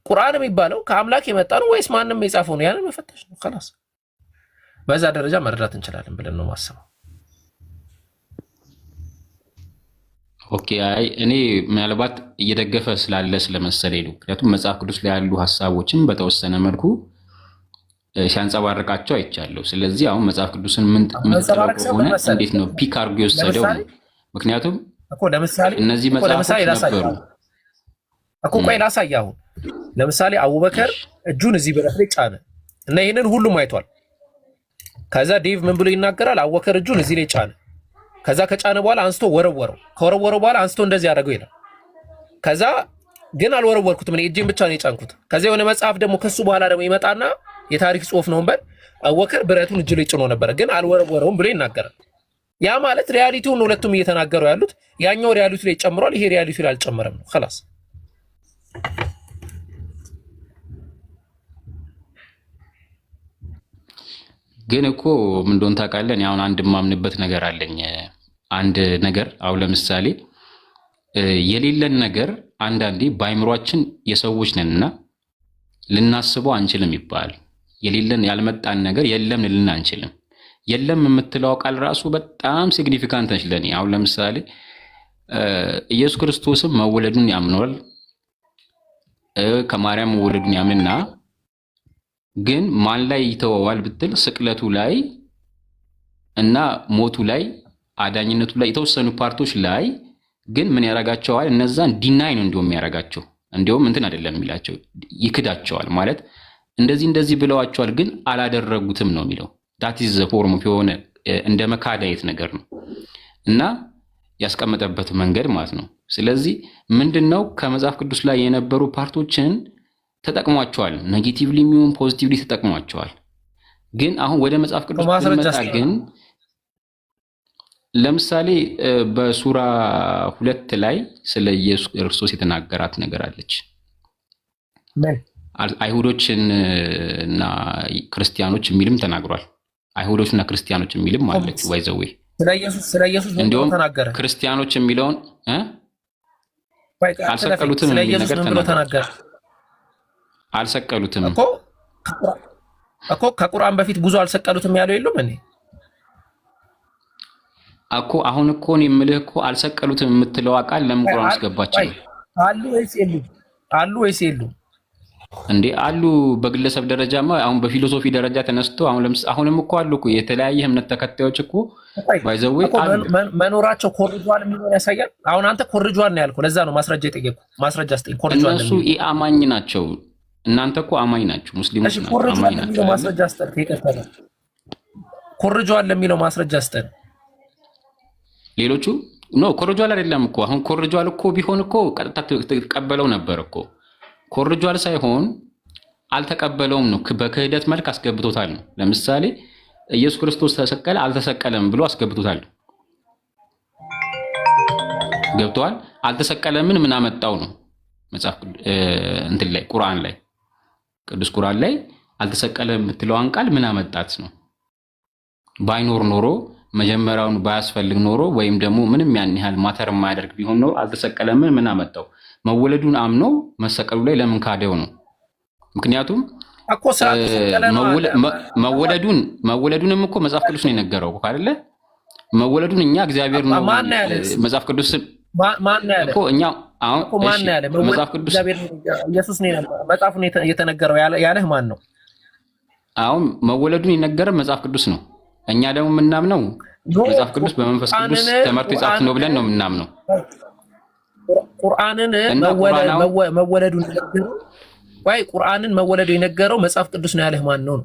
Speaker 2: ቁርአን የሚባለው ከአምላክ የመጣ ነው ወይስ ማንም የጻፈው ነው? ያንን መፈተሽ ነው። خلاص በዛ ደረጃ መረዳት እንችላለን ብለን ነው ማሰብ።
Speaker 7: ኦኬ። እኔ ምናልባት እየደገፈ ስላለ ስለመሰለኝ ነው። ምክንያቱም መጽሐፍ ቅዱስ ላይ ያሉ ሐሳቦችን በተወሰነ መልኩ ሲያንጸባርቃቸው አይቻለሁ። ስለዚህ አሁን መጽሐፍ ቅዱስን ምን ተጠራው ከሆነ እንዴት ነው ፒክ አድርጎ የወሰደው? ምክንያቱም
Speaker 2: እኮ ለምሳሌ
Speaker 7: እነዚህ መጽሐፎች ነበሩ
Speaker 2: እኮ። ቆይ ላሳያው። ለምሳሌ አቡበከር እጁን እዚህ ብረት ላይ ጫነ እና ይሄንን ሁሉም አይቷል። ከዛ ዴቭ ምን ብሎ ይናገራል? አቡበከር እጁን እዚህ ላይ ጫነ፣ ከዛ ከጫነ በኋላ አንስቶ ወረወረው፣ ከወረወረው በኋላ አንስቶ እንደዚህ ያደረገው ይላል። ከዛ ግን አልወረወርኩትም እኔ እጄን ብቻ ነው የጫንኩት። ከዛ የሆነ መጽሐፍ ደግሞ ከሱ በኋላ ደግሞ ይመጣና የታሪክ ጽሑፍ ነው እንበል አቡበከር ብረቱን እጅ ላይ ጭኖ ነበረ፣ ግን አልወረወረውም ብሎ ይናገራል። ያ ማለት ሪያሊቲውን ሁለቱም እየተናገሩ ያሉት ያኛው ሪያሊቲ ላይ ጨምሯል፣ ይሄ ሪያሊቲ ላይ አልጨመረም ነው خلاص።
Speaker 7: ግን እኮ ምን እንደሆነ ታውቃለህ? አሁን አንድ የማምንበት ነገር አለኝ። አንድ ነገር አሁን ለምሳሌ የሌለን ነገር አንዳንዴ በአይምሯችን የሰዎች ነንና ልናስበው አንችልም ይባላል። የሌለን ያልመጣን ነገር የለም ልልን አንችልም። የለም የምትለው ቃል ራሱ በጣም ሲግኒፊካንት ነች ለኔ። አሁን ለምሳሌ ኢየሱስ ክርስቶስም መወለዱን ያምናል፣ ከማርያም መወለዱን ያምንና ግን ማን ላይ ይተወዋል ብትል ስቅለቱ ላይ እና ሞቱ ላይ አዳኝነቱ ላይ የተወሰኑ ፓርቶች ላይ ግን ምን ያረጋቸዋል? እነዛን ዲናይ ነው እንደውም ያረጋቸው። እንደውም እንትን አይደለም የሚላቸው ይክዳቸዋል። ማለት እንደዚህ ብለዋቸዋል ግን አላደረጉትም ነው የሚለው። that is the form of የሆነ እንደ መካዳየት ነገር ነው እና ያስቀመጠበት መንገድ ማለት ነው። ስለዚህ ምንድነው ከመጽሐፍ ቅዱስ ላይ የነበሩ ፓርቶችን ተጠቅሟቸዋል፣ ኔጌቲቭሊ የሚሆን ፖዚቲቭሊ ተጠቅሟቸዋል። ግን አሁን ወደ መጽሐፍ ቅዱስ መጣ ግን ለምሳሌ በሱራ 2 ላይ ስለ ኢየሱስ ክርስቶስ የተናገራት ነገር አለች። አይሁዶችን እና ክርስቲያኖች የሚልም ተናግሯል። አይሁዶችና ክርስቲያኖች የሚልም ማለት ወይዘዌ
Speaker 2: ስለ ኢየሱስ ምን ተናገረ?
Speaker 7: ክርስቲያኖች የሚለውን አልሰቀሉትም የሚል ነገር ተናገረ። አልሰቀሉትም እኮ
Speaker 2: ከቁርአን በፊት ብዙ አልሰቀሉትም ያለው የለም እንዴ?
Speaker 7: እኮ አሁን እኮ ነው የምልህ እኮ አልሰቀሉትም የምትለው ቃል ለምን ቁርአን አስገባቸው?
Speaker 2: አሉ ወይስ የሉም? እንዴ አሉ። በግለሰብ ደረጃማ አሁን በፊሎሶፊ ደረጃ ተነስቶ አሁንም እኮ አሉ እኮ የተለያየ እምነት ተከታዮች እኮ ባይዘው አሉ። መኖራቸው ኮርጇል የሚሆን ያሳያል። አሁን አንተ ኮርጇል ነው ያልኩህ፣ ለዛ ነው ማስረጃ የጠየቅኩህ። ማስረጃ ስጠኝ። ኮርጇል
Speaker 7: እነሱ አማኝ ናቸው፣ እናንተ እኮ አማኝ ናችሁ፣ ሙስሊሞች ናችሁ፣ አማኝ ናችሁ።
Speaker 2: ማስረጃ ስጠን። ይከተለ ኮርጇል ለሚለው ማስረጃ ስጠን።
Speaker 7: ሌሎቹ ኖ ኮርጇል አይደለም እኮ። አሁን ኮርጇል እኮ ቢሆን እኮ ቀጥታ ተቀበለው ነበር እኮ። ኮርጇል ሳይሆን አልተቀበለውም ነው፣ በክህደት መልክ አስገብቶታል ነው። ለምሳሌ ኢየሱስ ክርስቶስ ተሰቀለ አልተሰቀለም ብሎ አስገብቶታል። ገብቷል? አልተሰቀለም ምን አመጣው ነው መጽሐፍ እንትን ላይ ቁርአን ላይ ቅዱስ ቁርአን ላይ አልተሰቀለም የምትለዋን ቃል ምን አመጣት ነው። ባይኖር ኖሮ መጀመሪያውን ባያስፈልግ ኖሮ ወይም ደግሞ ምንም ያን ያህል ማተር የማያደርግ ቢሆን ኖሮ አልተሰቀለም ምን አመጣው? መወለዱን አምኖ መሰቀሉ ላይ ለምን ካደው ነው። ምክንያቱም
Speaker 2: እኮ
Speaker 7: መወለዱንም እኮ መጽሐፍ ቅዱስ ነው የነገረው አይደለ? መወለዱን እኛ እግዚአብሔር ነው መጽሐፍ ቅዱስ
Speaker 2: ማን ያለ
Speaker 7: እኮ እኛ አሁን
Speaker 2: ማን ያለ መጽሐፍ ቅዱስ እግዚአብሔር ኢየሱስ ነው መጽሐፉ ነው የተነገረው ያለህ ማን ነው? አሁን
Speaker 7: መወለዱን የነገረ መጽሐፍ ቅዱስ ነው። እኛ ደግሞ የምናምነው መጽሐፍ ቅዱስ በመንፈስ ቅዱስ ተመርቶ የጻፈ ነው ብለን ነው የምናምነው።
Speaker 2: ቁርአንን መወለዱን የነገረው ወይ ቁርአንን መወለዱ የነገረው መጽሐፍ ቅዱስ ነው ያለህ ማን ነው?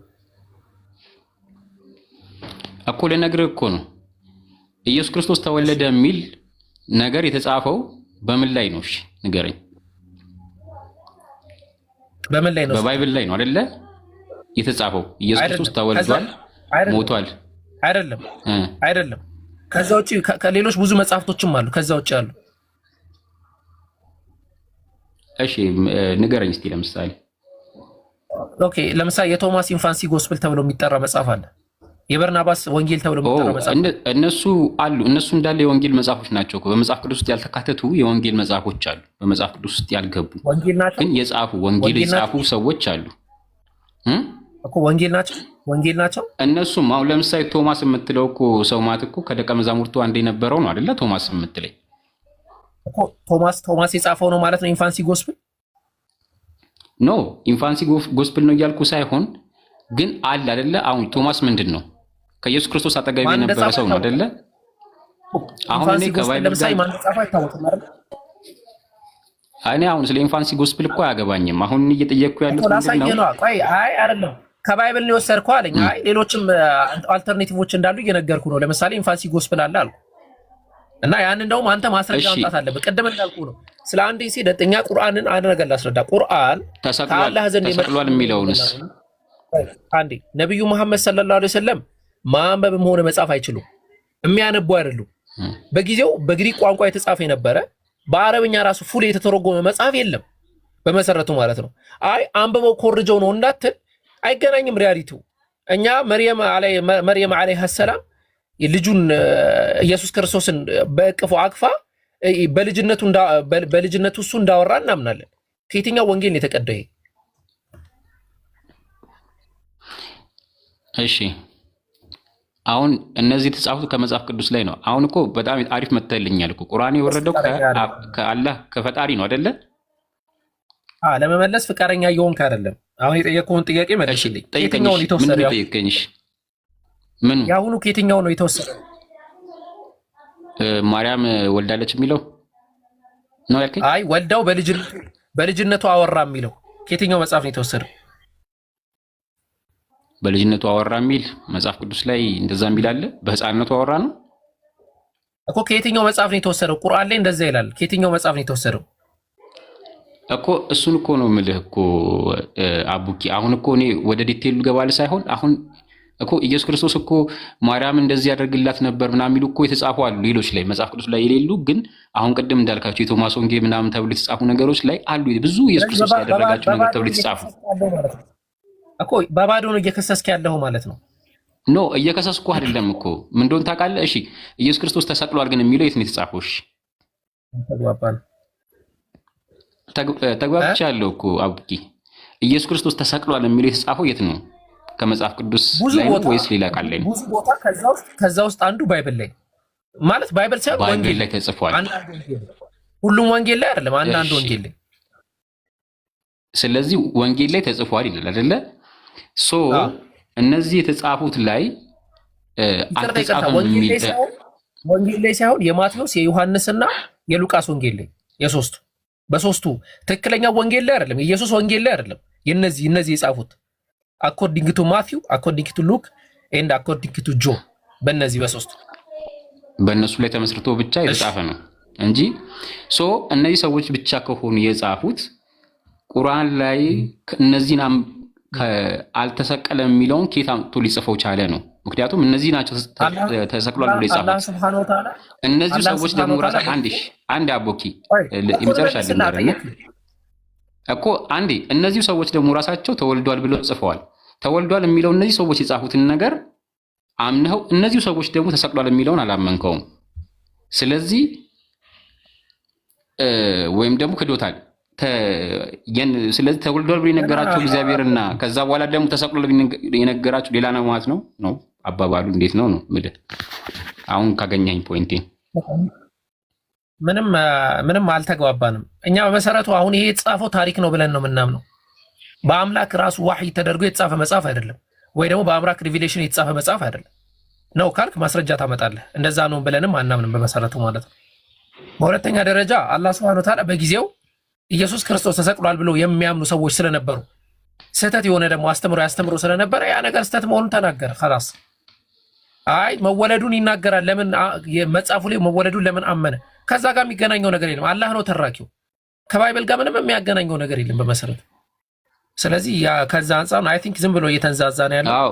Speaker 7: እኮ ለነገር እኮ ነው ኢየሱስ ክርስቶስ ተወለደ የሚል ነገር የተጻፈው በምን ላይ ነው? እሺ ንገረኝ።
Speaker 2: በምን ላይ ነው?
Speaker 7: በባይብል ላይ ነው አይደለ የተጻፈው? ኢየሱስ ክርስቶስ ተወልዷል፣ ሞቷል። አይደለም። ከዛ ውጪ ከሌሎች ብዙ መጽሐፍቶችም አሉ ከዛ ውጪ አሉ። እሺ ንገረኝ እስቲ ለምሳሌ።
Speaker 2: ኦኬ ለምሳሌ የቶማስ ኢንፋንሲ ጎስፕል ተብሎ የሚጠራ መጽሐፍ አለ። የበርናባስ ወንጌል ተብሎ የሚጠራ መጽሐፍ
Speaker 7: እነሱ አሉ። እነሱ እንዳለ የወንጌል መጽሐፎች ናቸው እኮ። በመጽሐፍ ቅዱስ ውስጥ ያልተካተቱ የወንጌል መጽሐፎች አሉ፣ በመጽሐፍ ቅዱስ ውስጥ ያልገቡ ግን የጻፉ ወንጌል የጻፉ ሰዎች አሉ
Speaker 2: እኮ። ወንጌል ናቸው
Speaker 7: እነሱም። አሁን ለምሳሌ ቶማስ የምትለው እኮ ሰው ማለት እኮ ከደቀ መዛሙርቱ አንድ የነበረው ነው አይደለ? ቶማስ የምትለኝ
Speaker 2: እኮ ቶማስ የጻፈው ነው ማለት ነው ኢንፋንሲ ጎስፕል?
Speaker 7: ኖ ኢንፋንሲ ጎስፕል ነው እያልኩ ሳይሆን ግን አለ አይደለ? አሁን ቶማስ ምንድን ነው ከኢየሱስ ክርስቶስ አጠገብ የነበረ ሰው ነው አይደለ? አሁን እኔ ከባይብል
Speaker 2: ለምሳሌ ማን ጻፈው አይታወቅም አይደል?
Speaker 7: እኔ አሁን ስለ ኢንፋንሲ ጎስፕል እኮ አያገባኝም። አሁን እየጠየቅኩ ያሉት ምንድን ነው?
Speaker 2: ቆይ አይ አይደለም ከባይብል ነው የወሰድከው አለኝ። አይ ሌሎችም አልተርኔቲቮች እንዳሉ እየነገርኩ ነው። ለምሳሌ ኢንፋንሲ ጎስፕል አለ አልኩ እና ያን እንደውም አንተ ማስረጃ ማምጣት አለብህ። ቅድም እንዳልኩ ነው ስለ አንድ ሴት ደጥኛ ቁርአንን አንድ ነገር ላስረዳ። ቁርአን ከአላህ ዘንድ
Speaker 7: ተሰቅሏል የሚለውንስ
Speaker 2: አንዴ ነብዩ መሐመድ ሰለላሁ ዐለይሂ ወሰለም ማንበብም ሆነ መጻፍ አይችሉም። የሚያነቡ አይደሉም። በጊዜው በግሪክ ቋንቋ የተጻፈ የነበረ በአረብኛ ራሱ ፉል የተተረጎመ መጽሐፍ የለም በመሰረቱ ማለት ነው። አይ አንብበው ኮርጀው ነው እንዳትል አይገናኝም ሪያሊቲው። እኛ መርየም አለይሃ ሰላም ልጁን ኢየሱስ ክርስቶስን በእቅፉ አቅፋ በልጅነቱ እሱ እንዳወራ እናምናለን። ከየትኛው ወንጌል የተቀደየ?
Speaker 7: እሺ አሁን እነዚህ የተጻፉት ከመጽሐፍ ቅዱስ ላይ ነው። አሁን እኮ በጣም አሪፍ መጥተልኛል እኮ ቁርአን የወረደው ከአላህ ከፈጣሪ ነው አይደለ?
Speaker 2: ለመመለስ ፍቃደኛ እየሆንክ አይደለም። አሁን የጠየቀውን ጥያቄ መልሽልኝ። ከየትኛው ነው የተወሰደው?
Speaker 7: ምን
Speaker 2: ያሁኑ ከየትኛው ነው የተወሰደው?
Speaker 7: ማርያም ወልዳለች የሚለው ነው ያልከኝ?
Speaker 2: አይ ወልዳው በልጅነቱ አወራ የሚለው ከየትኛው መጽሐፍ ነው የተወሰደው?
Speaker 7: በልጅነቱ አወራ የሚል መጽሐፍ ቅዱስ ላይ እንደዛ የሚል አለ። በህፃንነቱ አወራ ነው
Speaker 2: እኮ። ከየትኛው መጽሐፍ ነው የተወሰደው? ቁርአን ላይ እንደዛ ይላል። ከየትኛው መጽሐፍ ነው የተወሰደው
Speaker 7: እኮ? እሱን እኮ ነው የምልህ እኮ አቡኪ። አሁን እኮ እኔ ወደ ዲቴይሉ ገባል ሳይሆን አሁን እኮ ኢየሱስ ክርስቶስ እኮ ማርያም እንደዚህ ያደርግላት ነበር ምናምን የሚሉ እኮ የተጻፉ አሉ ሌሎች ላይ መጽሐፍ ቅዱስ ላይ የሌሉ ግን አሁን ቅድም እንዳልካቸው የቶማስ ወንጌል ምናምን ተብሎ የተጻፉ ነገሮች ላይ አሉ ብዙ ኢየሱስ ክርስቶስ ያደረጋቸው ነገር ተብሎ የተጻፉ
Speaker 2: እኮ። በባዶ ነው እየከሰስክ ያለው ማለት ነው?
Speaker 7: ኖ እየከሰስኩ አይደለም እኮ። ምን እንደሆነ ታውቃለህ? እሺ ኢየሱስ ክርስቶስ ተሰቅሏል ግን የሚለው የት ነው የተጻፈው? እሺ ተግባብቻለሁ እኮ አቡኪ። ኢየሱስ ክርስቶስ ተሰቅሏል የሚለው የተጻፈው የት ነው? ከመጽሐፍ ቅዱስ ላይ ነው ወይስ ሌላ ቃል ላይ ነው?
Speaker 2: ብዙ ቦታ ከዛ ውስጥ አንዱ ባይብል ላይ ማለት ባይብል ሳይሆን ወንጌል
Speaker 7: ላይ ተጽፏል።
Speaker 2: ሁሉም ወንጌል ላይ አይደለም፣ አንዳንድ ወንጌል ላይ።
Speaker 7: ስለዚህ ወንጌል ላይ ተጽፏል ይላል አይደለ? ሶ እነዚህ የተጻፉት ላይ አልተጻፈም የሚል
Speaker 2: ወንጌል ላይ ሳይሆን የማቴዎስ የዮሐንስና የሉቃስ ወንጌል ላይ በሶስቱ ትክክለኛ ወንጌል ላይ አይደለም። ኢየሱስ ወንጌል ላይ አይደለም። እነዚህ የጻፉት አኮርዲንግ ቱ ማቲው፣ አኮርዲንግ ቱ ሉክ ኤንድ አኮርዲንግ ቱ ጆን በሶስቱ
Speaker 7: በእነሱ ላይ ተመስርቶ ብቻ የተጻፈ ነው እንጂ እነዚህ ሰዎች ብቻ ከሆኑ የጻፉት ቁርአን ላይ እነዚህን አልተሰቀለም የሚለውን ኬት አምጥቶ ሊጽፈው ቻለ ነው። ምክንያቱም እነዚህ ናቸው ተሰቅሏል ብሎ የጻፉት። እነዚህ ሰዎች ደግሞ ራሳቸው አንድ አቦኪ የመጨረሻ ልንገርህ እኮ አንዴ እነዚህ ሰዎች ደግሞ ራሳቸው ተወልዷል ብለው ጽፈዋል። ተወልዷል የሚለው እነዚህ ሰዎች የጻፉትን ነገር አምነው እነዚህ ሰዎች ደግሞ ተሰቅሏል የሚለውን አላመንከውም። ስለዚህ ወይም ደግሞ ክዶታል። ስለዚህ ተወልዷል ብሎ የነገራቸው እግዚአብሔርና ከዛ በኋላ ደግሞ ተሰቅሏል የነገራቸው ሌላ ነው ማለት ነው አባባሉ። እንዴት ነው ምልህ አሁን ካገኘኝ ፖይንቴ ምንም አልተግባባንም። እኛ በመሰረቱ አሁን ይሄ የተጻፈው ታሪክ ነው ብለን ነው የምናምነው። በአምላክ ራሱ ዋህይ ተደርጎ የተጻፈ መጽሐፍ አይደለም፣ ወይ ደግሞ በአምላክ ሪቪሌሽን የተጻፈ መጽሐፍ አይደለም ነው ካልክ ማስረጃ ታመጣለህ። እንደዛ ነው ብለንም አናምንም በመሰረቱ ማለት ነው። በሁለተኛ ደረጃ አላህ Subhanahu Wa Ta'ala በጊዜው ኢየሱስ ክርስቶስ ተሰቅሏል ብለው የሚያምኑ ሰዎች ስለነበሩ ስህተት የሆነ ደግሞ ያስተምሩ ስለነበረ ያ ነገር ስህተት መሆኑን ተናገረ። خلاص አይ መወለዱን ይናገራል። ለምን መጽሐፉ ላይ መወለዱን ለምን አመነ? ከዛ ጋር የሚገናኘው ነገር የለም። አላህ ነው ተራኪው። ከባይብል ጋር ምንም የሚያገናኘው ነገር የለም በመሰረቱ። ስለዚህ ያ ከዛ አንፃር አይ ቲንክ ዝም ብሎ እየተንዛዛ ነው ያለው። አዎ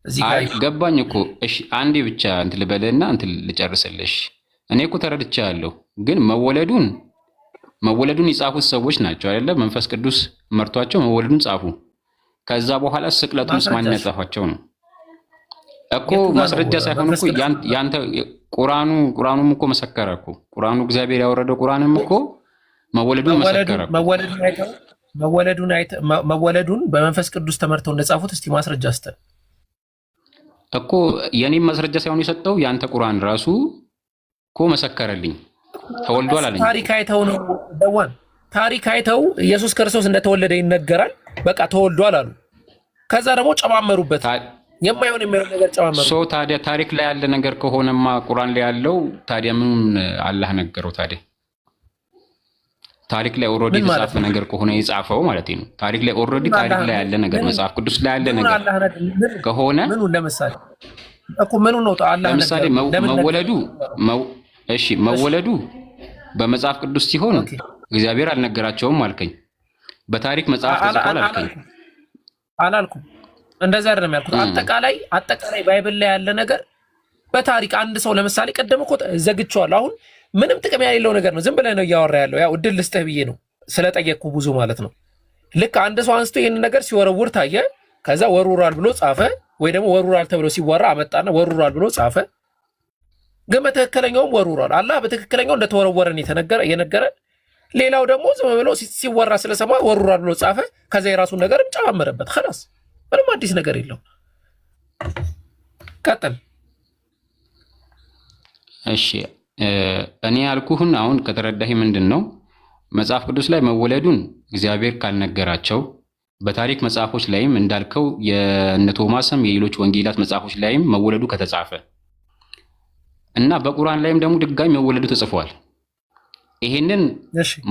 Speaker 7: እዚህ ጋር ገባኝ እኮ። እሺ አንዴ ብቻ እንትን ልበልና እንትን ልጨርስልሽ። እኔ እኮ ተረድቻለሁ፣ ግን መወለዱን የጻፉት ሰዎች ናቸው አይደለ? መንፈስ ቅዱስ መርቷቸው መወለዱን ጻፉ። ከዛ በኋላ ስቅለቱን ማን ያጻፋቸው ነው እኮ? ማስረጃ ሳይሆን እኮ ያንተ ቁርአኑም እኮ መሰከረ እኮ። ቁርአኑ እግዚአብሔር ያወረደው ቁርአንም እኮ መወለዱን መሰከረ እኮ። መወለዱን በመንፈስ ቅዱስ ተመርተው እንደጻፉት እስቲ ማስረጃ አስተን እኮ። የኔም ማስረጃ ሳይሆን የሰጠው ያንተ ቁርአን ራሱ እኮ መሰከረልኝ። ተወልዷል አለኝ።
Speaker 2: ታሪክ አይተው ኢየሱስ ክርስቶስ እንደተወለደ ይነገራል። በቃ ተወልዷል አሉ። ከዛ ደግሞ ጨማመሩበት። የማይሆን ነገር ጨማመሩ።
Speaker 7: ታዲያ ታሪክ ላይ ያለ ነገር ከሆነማ ቁርአን ላይ ያለው ታዲያ ምን አላህ ነገረው? ታዲያ ታሪክ ላይ ኦልሬዲ የተጻፈ ነገር ከሆነ የጻፈው ማለት ነው። ታሪክ ላይ ኦልሬዲ ታሪክ ላይ ያለ ነገር መጽሐፍ ቅዱስ ላይ ያለ ነገር ከሆነ
Speaker 2: ለምሳሌ እኮ ምኑ ነው አላህ
Speaker 7: ለምሳሌ መወለዱ በመጽሐፍ ቅዱስ ሲሆን እግዚአብሔር አልነገራቸውም አልከኝ። በታሪክ መጽሐፍ ተጽፏል አልከኝ።
Speaker 2: አላልኩም እንደዛ አይደለም ያልኩት። አጠቃላይ ባይብል ላይ ያለ ነገር በታሪክ አንድ ሰው ለምሳሌ ቀደም እኮ ዘግቼዋለሁ። አሁን ምንም ጥቅም ያሌለው ነገር ነው። ዝም ብለህ ነው እያወራ ያለው። ያው እድል ልስጥህ ብዬ ነው ስለጠየቅኩ ብዙ ማለት ነው። ልክ አንድ ሰው አንስቶ ይህን ነገር ሲወረውር ታየ፣ ከዛ ወሩራል ብሎ ጻፈ፣ ወይ ደግሞ ወሩራል ተብሎ ሲወራ አመጣና ወሩራል ብሎ ጻፈ። ግን በትክክለኛውም ወሩራል አላህ በትክክለኛው እንደተወረወረን የነገረ ሌላው ደግሞ ዝም ብሎ ሲወራ ስለሰማ ወሩራል ብሎ ጻፈ። ከዛ የራሱን ነገር ጨማመረበት። خلاص ምንም አዲስ ነገር የለው። ቀጥል።
Speaker 7: እሺ እኔ ያልኩህን አሁን ከተረዳህ ምንድነው መጽሐፍ ቅዱስ ላይ መወለዱን እግዚአብሔር ካልነገራቸው በታሪክ መጽሐፎች ላይም እንዳልከው የነ ቶማስም የሌሎች ወንጌላት መጽሐፎች ላይም መወለዱ ከተጻፈ እና በቁርአን ላይም ደግሞ ድጋሚ መወለዱ ተጽፏል። ይሄንን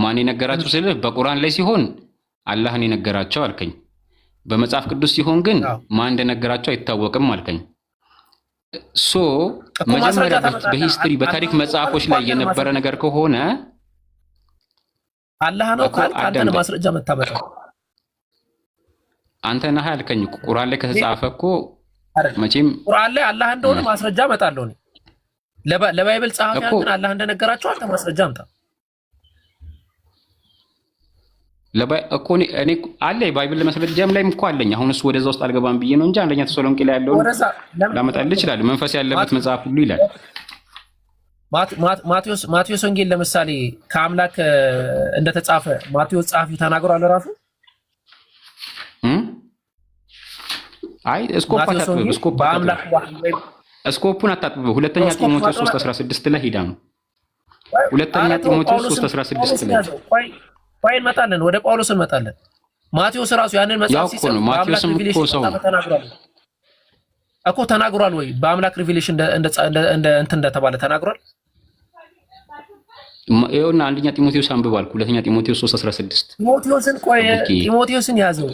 Speaker 7: ማን የነገራቸው ስልህ በቁርአን ላይ ሲሆን አላህን የነገራቸው አልከኝ። በመጽሐፍ ቅዱስ ሲሆን ግን ማን እንደነገራቸው አይታወቅም አልከኝ። ሶ መጀመሪያ በሂስትሪ በታሪክ መጽሐፎች ላይ የነበረ ነገር ከሆነ
Speaker 2: አላህ ነው ካልክ አንተ ማስረጃ መታመጣ
Speaker 7: አንተ ነህ ያልከኝ። ቁርአን ላይ ከተጻፈ እኮ መቼም
Speaker 2: ቁርአን ላይ አላህ እንደሆነ ማስረጃ መጣለው ነው። ለባይብል ጸሐፊያን ግን አላህ እንደነገራቸው አንተ ማስረጃ አምጣ።
Speaker 7: እኮ እኔ አለ ባይብል ማስረጃም ላይም እኮ አለኝ። አሁን እሱ ወደዛ ውስጥ አልገባም ብዬ ነው እንጂ አንደኛ ተሰሎንቄ ላይ ያለው ላመጣልህ ይችላል። መንፈስ ያለበት መጽሐፍ ሁሉ ይላል። ማቴዎስ ወንጌል ለምሳሌ ከአምላክ እንደተጻፈ ማቴዎስ ጸሐፊው ተናግሯል ራሱ። አይ እስኮፑን አታጥብበው። ሁለተኛ ጢሞቴዎስ 3:16 ላይ ሄዳ ነው። ሁለተኛ ጢሞቴዎስ 3:16 ላይ
Speaker 2: ቆይ እንመጣለን፣ ወደ ጳውሎስ እንመጣለን። ማቴዎስ ራሱ ያንን መጽሐፍ ሲጽፍ
Speaker 7: ማቴዎስም እኮ ሰው
Speaker 2: እኮ ተናግሯል ወይ? በአምላክ ሪቪሌሽን እንደ እንትን እንደተባለ ተናግሯል።
Speaker 7: ይኸውና አንደኛ ጢሞቴዎስ አንብባል። ሁለተኛ ጢሞቴዎስ 3:16
Speaker 2: ጢሞቴዎስን ያዘው።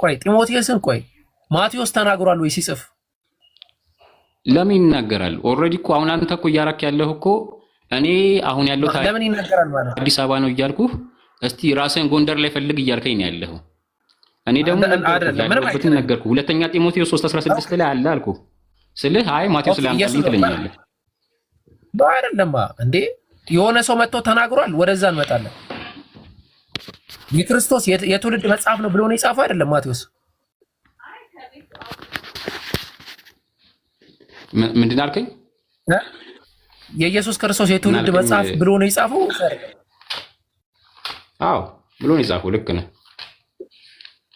Speaker 2: ቆይ ማቴዎስ ተናግሯል ወይ ሲጽፍ?
Speaker 7: ለምን ይናገራል? ኦልሬዲ እኮ አሁን አንተ እኮ እያራክ ያለህ እኮ እኔ አሁን ያለው
Speaker 2: ለምን ይናገራል ማለት
Speaker 7: አዲስ አበባ ነው እያልኩህ፣ እስቲ ራስህን ጎንደር ላይ ፈልግ እያልከኝ ነው ያለኸው። እኔ ደግሞ ያለበትን ነገርኩህ። ሁለተኛ ጢሞቴዎስ 3:16 ላይ አለ አልኩህ ስልህ አይ ማቴዎስ ላይ አንተ ትለኛለህ።
Speaker 2: አይደለም እንዴ የሆነ ሰው መጥቶ ተናግሯል። ወደዛ እንመጣለን። የክርስቶስ የትውልድ መጽሐፍ ነው ብሎ ነው የጻፈው አይደለም ማቴዎስ?
Speaker 7: ምንድን አልከኝ?
Speaker 2: የኢየሱስ ክርስቶስ የትውልድ መጽሐፍ ብሎ ነው የጻፈው?
Speaker 7: አዎ ብሎ ነው የጻፈው። ልክ ነህ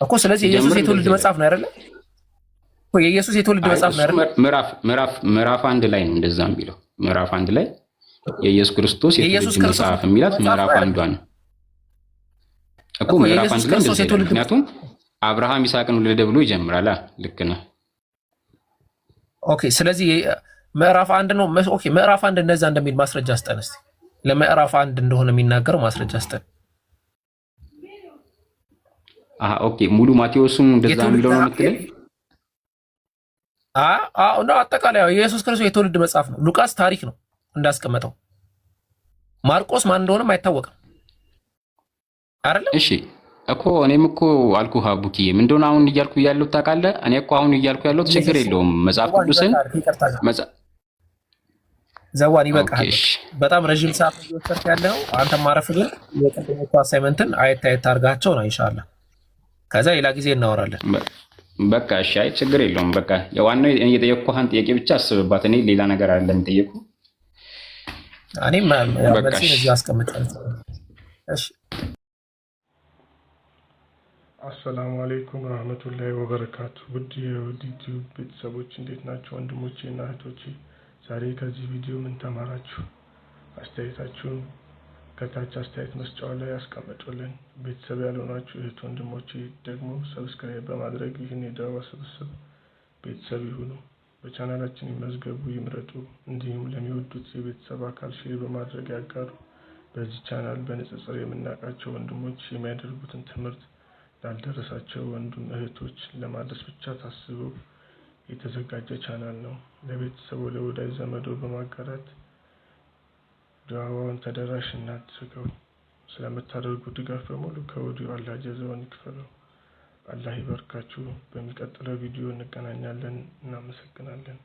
Speaker 2: እኮ። ስለዚህ የኢየሱስ የትውልድ መጽሐፍ ነው አይደለ? እኮ የኢየሱስ የትውልድ መጽሐፍ ነው አይደለ?
Speaker 7: ምዕራፍ 1 ላይ ነው እንደዛ የሚለው። ምዕራፍ 1 ላይ የኢየሱስ ክርስቶስ የትውልድ መጽሐፍ የሚላት ምዕራፍ 1 ነው እኮ። ምዕራፍ 1 ላይ እንደዛ ነው። ምክንያቱም አብርሃም ይስሐቅን ወለደ ብሎ ይጀምራል። ልክ ነህ።
Speaker 2: ኦኬ። ስለዚህ ምዕራፍ 1 ነው። ኦኬ ምዕራፍ 1 እንደዛ እንደሚል ማስረጃ አስጠን እስቲ። ለምዕራፍ 1 እንደሆነ የሚናገረው ማስረጃ አስጠን።
Speaker 7: ኦኬ ሙሉ ማቴዎስም እንደዛ የሚለው ነው የምትለኝ?
Speaker 2: ነው አጠቃላይ የኢየሱስ ክርስቶስ የትውልድ መጽሐፍ ነው። ሉቃስ ታሪክ ነው እንዳስቀመጠው። ማርቆስ ማን እንደሆነም አይታወቅም አይደለም?
Speaker 7: እሺ እኮ እኔም እኮ አልኩህ አቡኪ ምን እንደሆነ አሁን እያልኩ ያለው ታውቃለህ። እኔ እኮ አሁን እያልኩ ያለው ችግር የለውም መጽሐፍ ቅዱስን
Speaker 2: ዘዋን ይበቃል። በጣም ረጅም ሰዓት እየወሰድክ ያለው አንተ ማረፍ ግን የቀደመው አሳይመንትን አየት አድርጋቸው ነው ኢንሻአላህ። ከዛ ሌላ ጊዜ እናወራለን።
Speaker 7: በቃ እሺ፣ አይ ችግር የለውም። በቃ የዋናው የጠየቅኩህን ጥያቄ ብቻ አስብባት። እኔ ሌላ ነገር አይደለም ጠየቁ።
Speaker 2: እኔም መልስ እዚህ አስቀምጫለሁ። እሺ
Speaker 8: አሰላሙ አለይኩም ወራህመቱላሂ ወበረካቱ። ውድ የዩቲዩብ ቤተሰቦች እንዴት ናቸው? ወንድሞቼ እና እህቶቼ ዛሬ ከዚህ ቪዲዮ ምን ተማራችሁ? አስተያየታችሁን ከታች አስተያየት መስጫው ላይ ያስቀምጡልን። ቤተሰብ ያልሆናችሁ እህት ወንድሞቼ ደግሞ ሰብስክራይብ በማድረግ ይህን የዳዋ ስብስብ ቤተሰብ ይሁኑ። በቻናላችን ይመዝገቡ፣ ይምረጡ። እንዲሁም ለሚወዱት የቤተሰብ አካል ሼር በማድረግ ያጋሩ። በዚህ ቻናል በንጽጽር የምናውቃቸው ወንድሞች የሚያደርጉትን ትምህርት ላልደረሳቸው ወንድም እህቶች ለማድረስ ብቻ ታስቦ የተዘጋጀ ቻናል ነው። ለቤተሰቡ ለወዳጅ ዘመዶ በማጋራት ዳዋውን ተደራሽ እናድርገው። ስለምታደርጉ ድጋፍ በሙሉ ከወዲሁ አላህ ጀዛውን ይክፈለው። አላህ ይባርካችሁ። በሚቀጥለው ቪዲዮ እንገናኛለን። እናመሰግናለን።